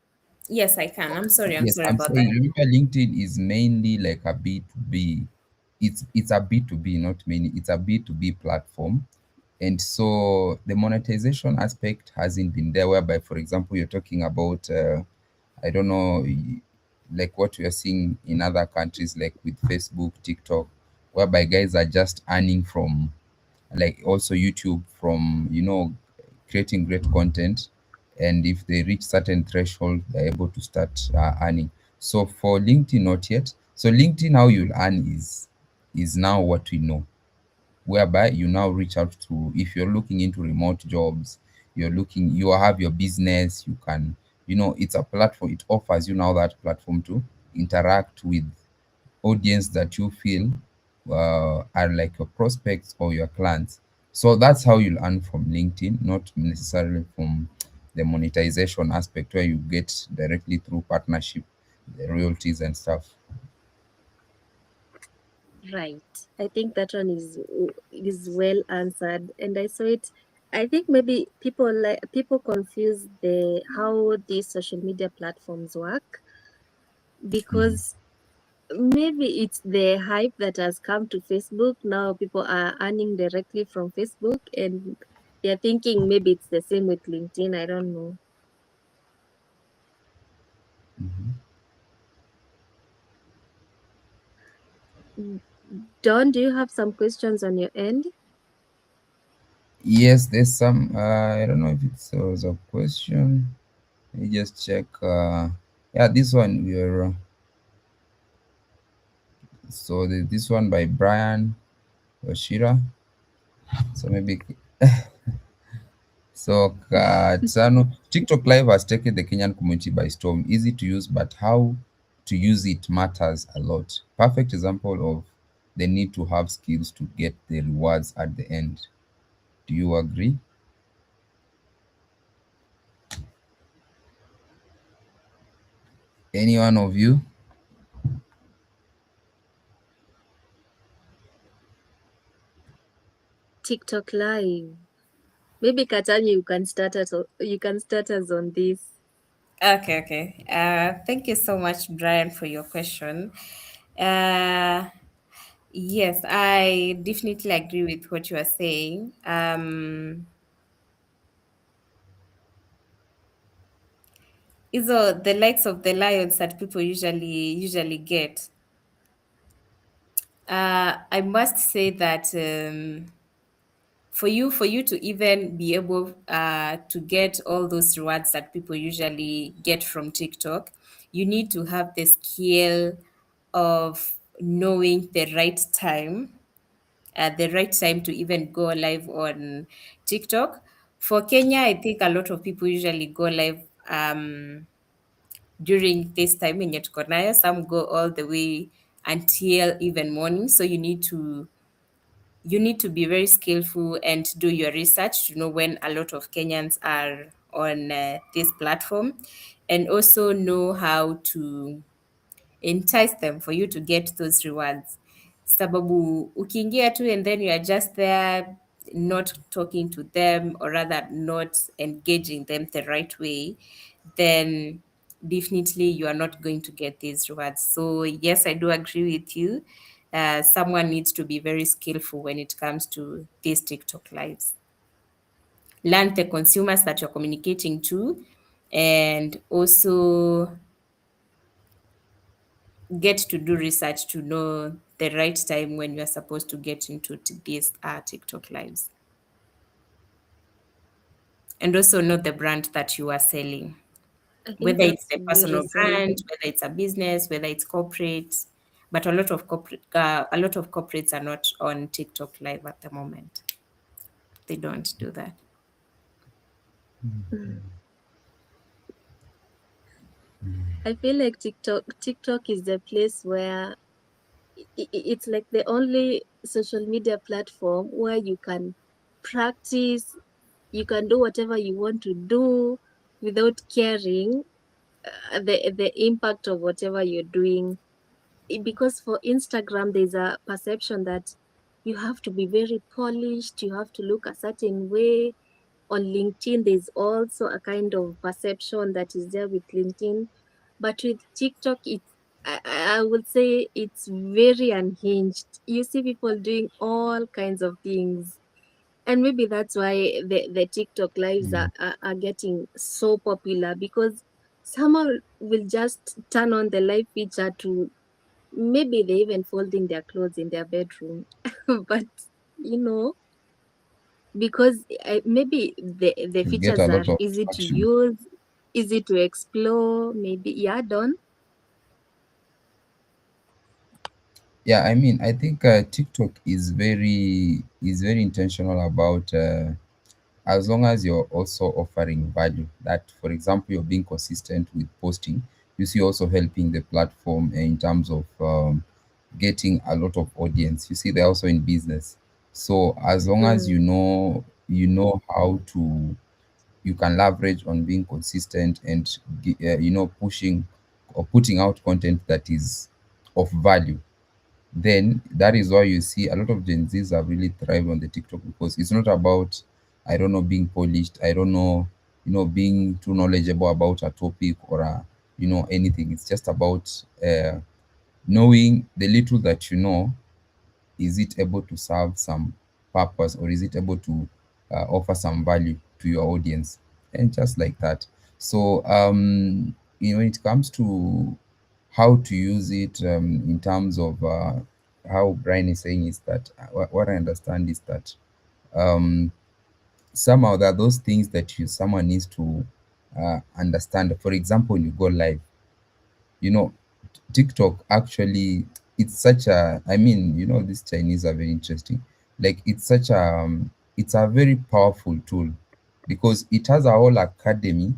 Yes, I can. I'm sorry. I'm Yes, sorry I'm about that. saying remember LinkedIn is mainly like a B2B. It's a B2B, not mainly. It's a B2B platform. And so the monetization aspect hasn't been there, whereby, for example, you're talking about I don't know, like what we are seeing in other countries, like with Facebook, TikTok, whereby guys are just earning from, like also YouTube, from creating great content, and if they reach certain threshold, they're able to start earning. So for LinkedIn, not yet. So LinkedIn, how you'll earn is now what we know, whereby you now reach out to, if you're looking into remote jobs, you have your business, you can, it's a platform. It offers you now that platform to interact with audience that you feel are like your prospects or your clients. So that's how you'll earn from LinkedIn, not necessarily from the monetization aspect where you get directly through partnership, the royalties and stuff. Right. I think that one is well answered, and I saw it. I think maybe people confuse the how these social media platforms work, because maybe it's the hype that has come to Facebook. Now people are earning directly from Facebook, and they're thinking maybe it's the same with LinkedIn. I don't know. Mm, Don, do you have some questions on your end? Yes, there's some. I don't know if it was a question. Let me just check. Yeah, this one we're so this one by Brian Oshira. So maybe so Tsano, TikTok Live has taken the Kenyan community by storm. Easy to use, but how to use it matters a lot. Perfect example of the need to have skills to get the rewards at the end. Do you agree? Any one of you? TikTok Live. Maybe Katani, you can start us on this. Okay, okay. Thank you so much, Brian, for your question. Uh, yes, I definitely agree with what you are saying. The likes of the lions that people usually get. I must say that for you to even be able to get all those rewards that people usually get from TikTok, you need to have the skill of knowing the right time to even go live on TikTok. For Kenya, I think a lot of people usually go live during this time yenye tuko nayo. Some go all the way until even morning. So you need to be very skillful and do your research to know when a lot of Kenyans are on this platform, and also know how to entice them for you to get those rewards. Sababu ukiingia tu and then you are just there not talking to them, or rather not engaging them the right way, then definitely you are not going to get these rewards. So yes, I do agree with you. Someone needs to be very skillful when it comes to these TikTok lives. Learn the consumers that you're communicating to, and also get to do research to know the right time when you are supposed to get into these TikTok lives. And also know the brand that you are selling, I think whether it's that's a very personal safe. brand, whether it's a business, whether it's corporate. But a lot of corporates are not on TikTok live at the moment. They don't do that. Mm. I feel like TikTok is the place where it's like the only social media platform where you can practice, you can do whatever you want to do without caring the impact of whatever you're doing. Because for Instagram, there's a perception that you have to be very polished, you have to look a certain way. On LinkedIn, there's also a kind of perception that is there with LinkedIn. But with TikTok, I would say it's very unhinged. You see people doing all kinds of things. And maybe that's why the TikTok lives are getting so popular, because someone will just turn on the live feature to maybe they even folding their clothes in their bedroom. But you know, because maybe the To get features a are lot of easy to traction. use, easy to explore. Maybe, yeah, Don. Yeah, I mean, I think TikTok is very intentional about as long as you're also offering value. That, for example, you're being consistent with posting. You see, also helping the platform in terms of getting a lot of audience. You see, they're also in business. So as long as Mm, you know how to you can leverage on being consistent and pushing or putting out content that is of value, then that is why you see a lot of Gen Zs have really thrived on the TikTok, because it's not about I don't know, being polished. I don't know, being too knowledgeable about a topic or anything. It's just about knowing the little that you know. Is it able to serve some purpose, or is it able to offer some value to your audience, and just like that. So when it comes to how to use it, in terms of how Brian is saying, is that what I understand is that um, somehow there are those things that someone needs to understand. For example, when you go live, you know TikTok actually, it's such a, I mean, these Chinese are very interesting. Like, it's such a it's a very powerful tool, because it has a whole academy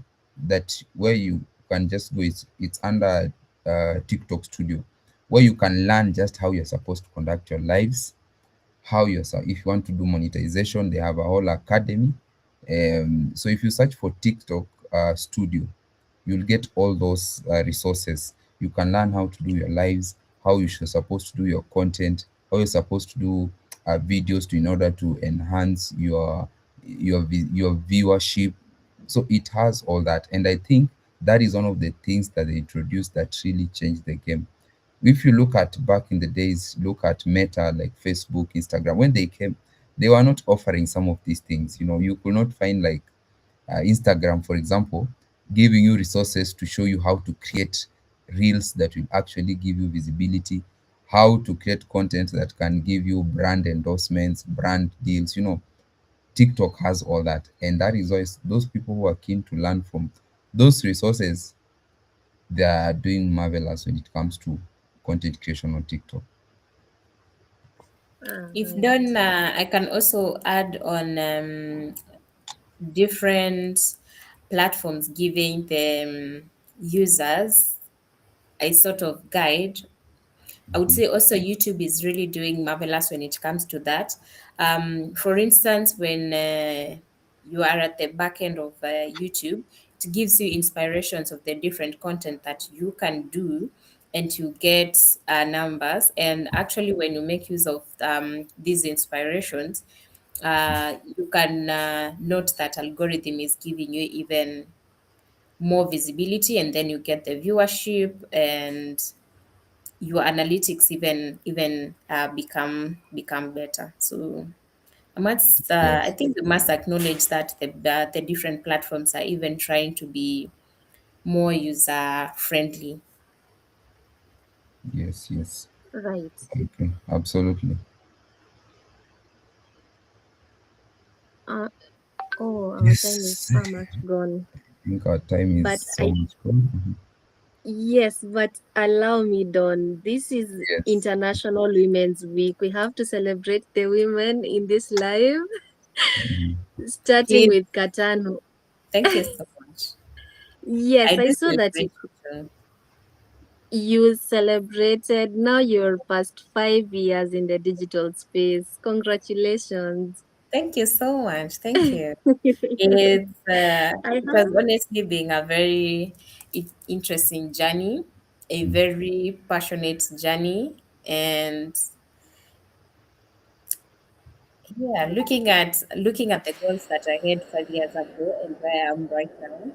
that where you can just go. It's under TikTok Studio, where you can learn just how you're supposed to conduct your lives, how if you want to do monetization, they have a whole academy. So if you search for TikTok Studio, you'll get all those resources. You can learn how to do your lives, how you're supposed to do your content, how you're supposed to do videos in order to enhance your viewership. So it has all that, and I think that is one of the things that they introduced that really changed the game. If you look at back in the days, look at Meta, like Facebook, Instagram, when they came, they were not offering some of these things. You could not find, like, Instagram, for example, giving you resources to show you how to create reels that will actually give you visibility, how to create content that can give you brand endorsements, brand deals. TikTok has all that, and that is always those people who are keen to learn from those resources. They are doing marvelous when it comes to content creation on TikTok. If Right. done, I can also add on different platforms giving the users a sort of guide. I would say also YouTube is really doing marvelous when it comes to that. For instance, when you are at the back end of YouTube, it gives you inspirations of the different content that you can do and to get numbers. And actually, when you make use of these inspirations, you can note that algorithm is giving you even more visibility, and then you get the viewership, and your analytics even become better. So I Yes, think we must acknowledge that the different platforms are even trying to be more user friendly. yes, yes. Right. Okay, absolutely. Uh, oh, our time is Yes, far much gone. I think our time is But so much gone. Mhm. yes, but allow me, Don. This is Yes. International Women's Week. We have to celebrate the women in this life, Mhm. starting Please, with Katano. thank you so much. Yes, I I do saw that celebrate it too. you celebrated. Now you're past 5 years in the digital space. Congratulations. Thank you so much. Thank you. It have has honestly been a very interesting journey, a Mhm. very passionate journey, and yeah, looking at the goals that I had 5 years ago and where I am right now,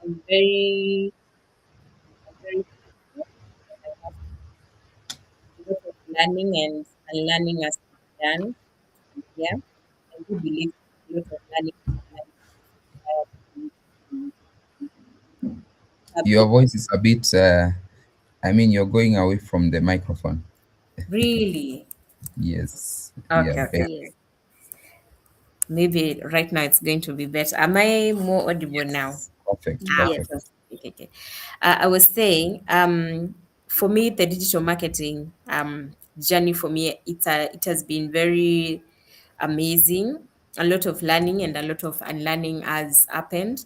I'm very proud, and I have a lot of learning and unlearning as done. And yeah, I do believe a lot of learning and unlearning is required to Your be voice is a bit, I mean, you're going away from the microphone. really Yes, yeah, okay. Okay. better. yes. Maybe right now it's going to be better. Am I more audible now? Yes, perfect, Ah, perfect. Yes. okay, okay, okay. I was saying, for me, the digital marketing journey for me, it has been very amazing. A lot of learning and a lot of unlearning has happened.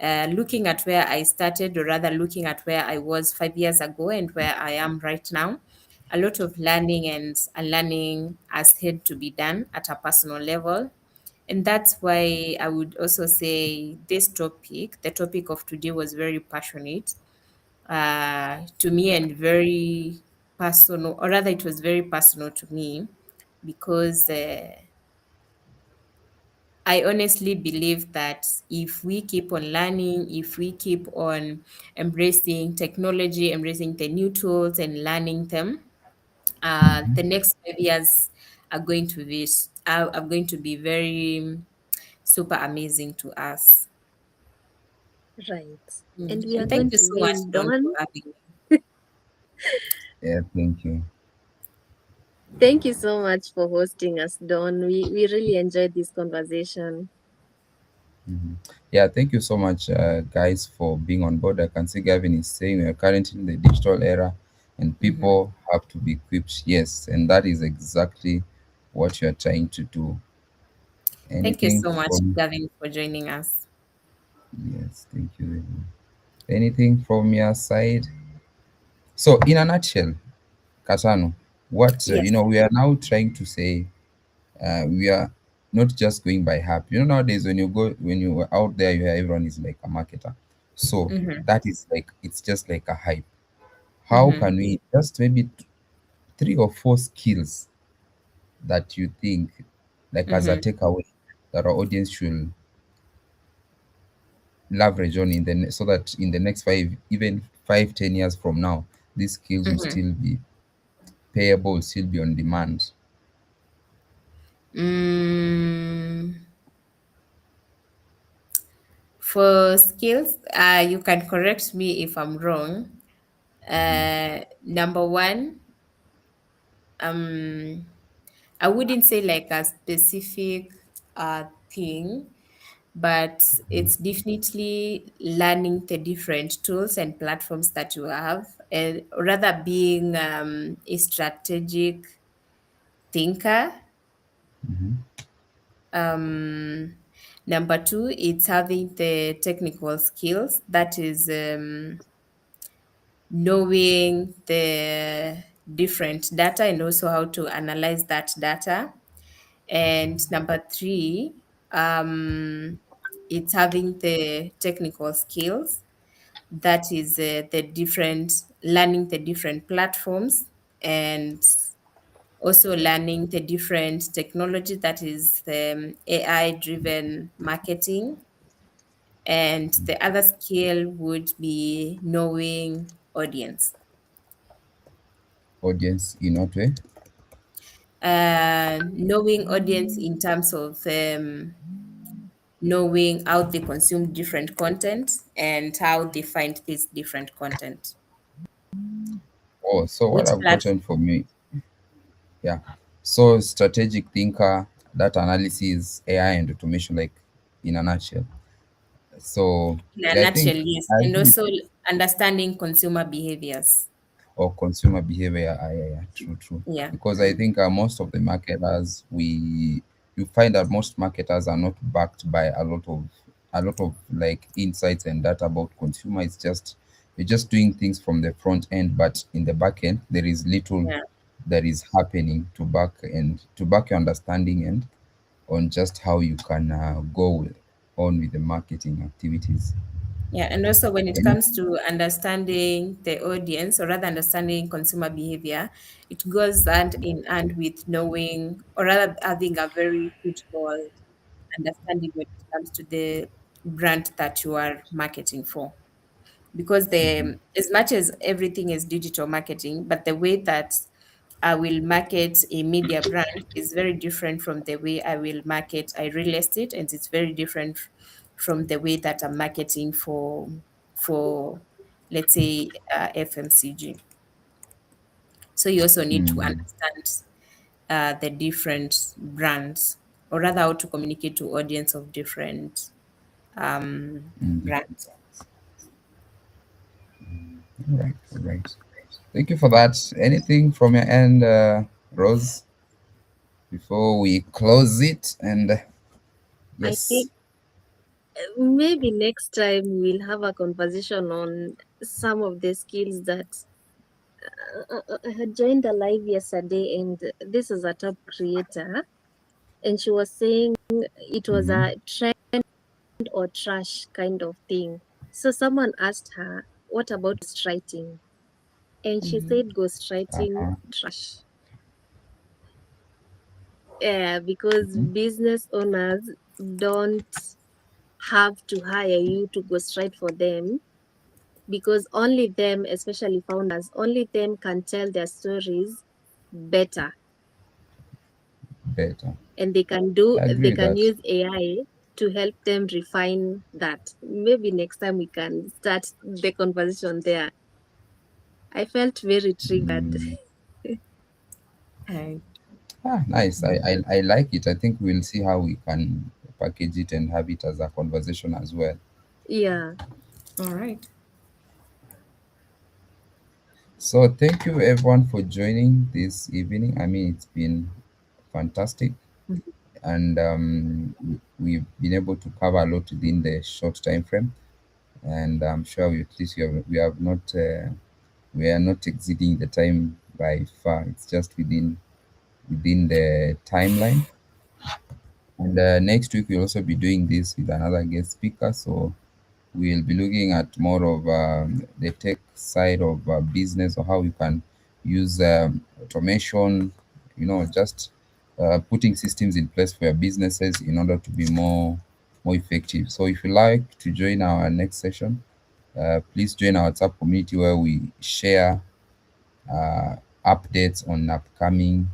Looking at where I started, or rather looking at where I was 5 years ago and where I am right now, a lot of learning and unlearning has had to be done at a personal level. And that's why I would also say this topic, the topic of today, was very passionate to me and very personal, or rather, it was very personal to me because I honestly believe that if we keep on learning, if we keep on embracing technology, embracing the new tools and learning them, the next 5 years are going to be very super amazing to us. Right. And Mm. we are And thank going you to so much, win, Don, for Dawn. having me. Yeah, thank you. Thank you so much for hosting us, Dawn. We really enjoyed this conversation. Mhm. Yeah, thank you so much, guys, for being on board. I can see Gavin is saying we are currently in the digital era and Mhm. people have to be equipped. Yes, and that is exactly what you are trying to do. Thank you Anything so much, from, Gavin, for joining us. yes, thank you very much. Anything from your side? So, in a nutshell, Kasano, what, Yes. we are now trying to say, we are not just going by hype. Nowadays when you are out there, you hear everyone is like a marketer. So Mm-hmm. that is like it's just like a hype. How Mm-hmm. can we just maybe three or four skills that you think, like as a Mm-hmm. takeaway, that our audience should leverage on so that in the next 5, even 5, 10 years from now, these skills will Mm-hmm. still be payable, still be on demand. Mm, for skills, you can correct me if I'm wrong. Number one, um, I wouldn't say like a specific thing, but it's definitely learning the different tools and platforms that you have, and rather being a strategic thinker. Um, Number two, it's having the technical skills, that is knowing the different data and also how to analyze that data. And number three, it's having the technical skills, that is the different learning the different platforms and also learning the different technology, that is the AI driven marketing. And the other skill would be knowing audience. Audience in what way? Knowing audience in terms of knowing how they consume different content and how they find this different content. Oh, so what Which I've platform? gotten from you, yeah. So strategic thinker, data analysis, AI and automation, like in a nutshell. So In a I think nutshell, yes. I And think also understanding consumer behaviors. or consumer behavior. Yeah, true, true. Yeah. Because I think most of the marketers, you find that most marketers are not backed by a lot of like insights and data about consumer. It's just you're just doing things from the front end, but in the back end there is little Yeah. that is happening to back your understanding and on just how you can on with the marketing activities. Yeah, and also when it Any- comes to understanding the audience, or rather understanding consumer behavior, it goes hand in hand with knowing, or rather having a very critical understanding when it comes to the brand that you are marketing for. Because as much as everything is digital marketing, but the way that I will market a media brand is very different from the way I will market a real estate, and it's very different from the way that I'm marketing for let's say FMCG. So you also need to Mm, understand the different brands, or rather how to communicate to audience of different mm. brands. All right, all right. Thank you for that. Anything from your end, Rose, before we close it? And I think yes, maybe next time we'll have a conversation on some of the skills that I had joined a live yesterday, and this is a top creator, and she was saying it was mm-hmm. a trend or trash kind of thing. So someone asked her, "What about ghostwriting?" And she Mhm. said, "Ghostwriting Uh-huh. trash." Yeah, because Mm-hmm. business owners don't have to hire you to go straight for them, because only them, especially founders, only them can tell their stories better, better. and I agree they with can that. use AI to help them refine that. Maybe next time we can start the conversation there. I felt very triggered. Mm. And Ah, nice. I like it. I think we'll see how we can package it and have it as a conversation as well. Yeah. all right. So thank you everyone for joining this evening. I mean, it's been fantastic, and we've been able to cover a lot within the short time frame. And I'm sure we, at least we have not we are not exceeding the time by far. It's just within the timeline. And next week we'll also be doing this with another guest speaker. So we'll be looking at more of the tech side of business, or how you can use automation, just putting systems in place for your businesses in order to be more effective. So if you like to join our next session, please join our WhatsApp community where we share uh, updates on upcoming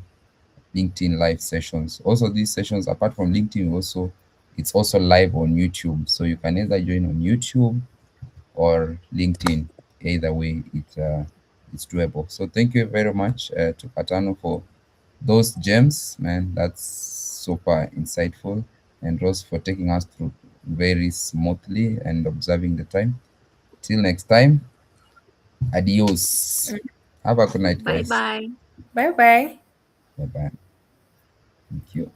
LinkedIn live sessions. Also, these sessions, apart from LinkedIn, also it's also live on YouTube. So you can either join on YouTube or LinkedIn. Either way, it's doable. So thank you very much to Katano for those gems, man. That's super insightful, and Rose for taking us through very smoothly and observing the time. Till next time, adios. Have a good night, Bye guys. bye. Bye bye. Bye bye. Thank you.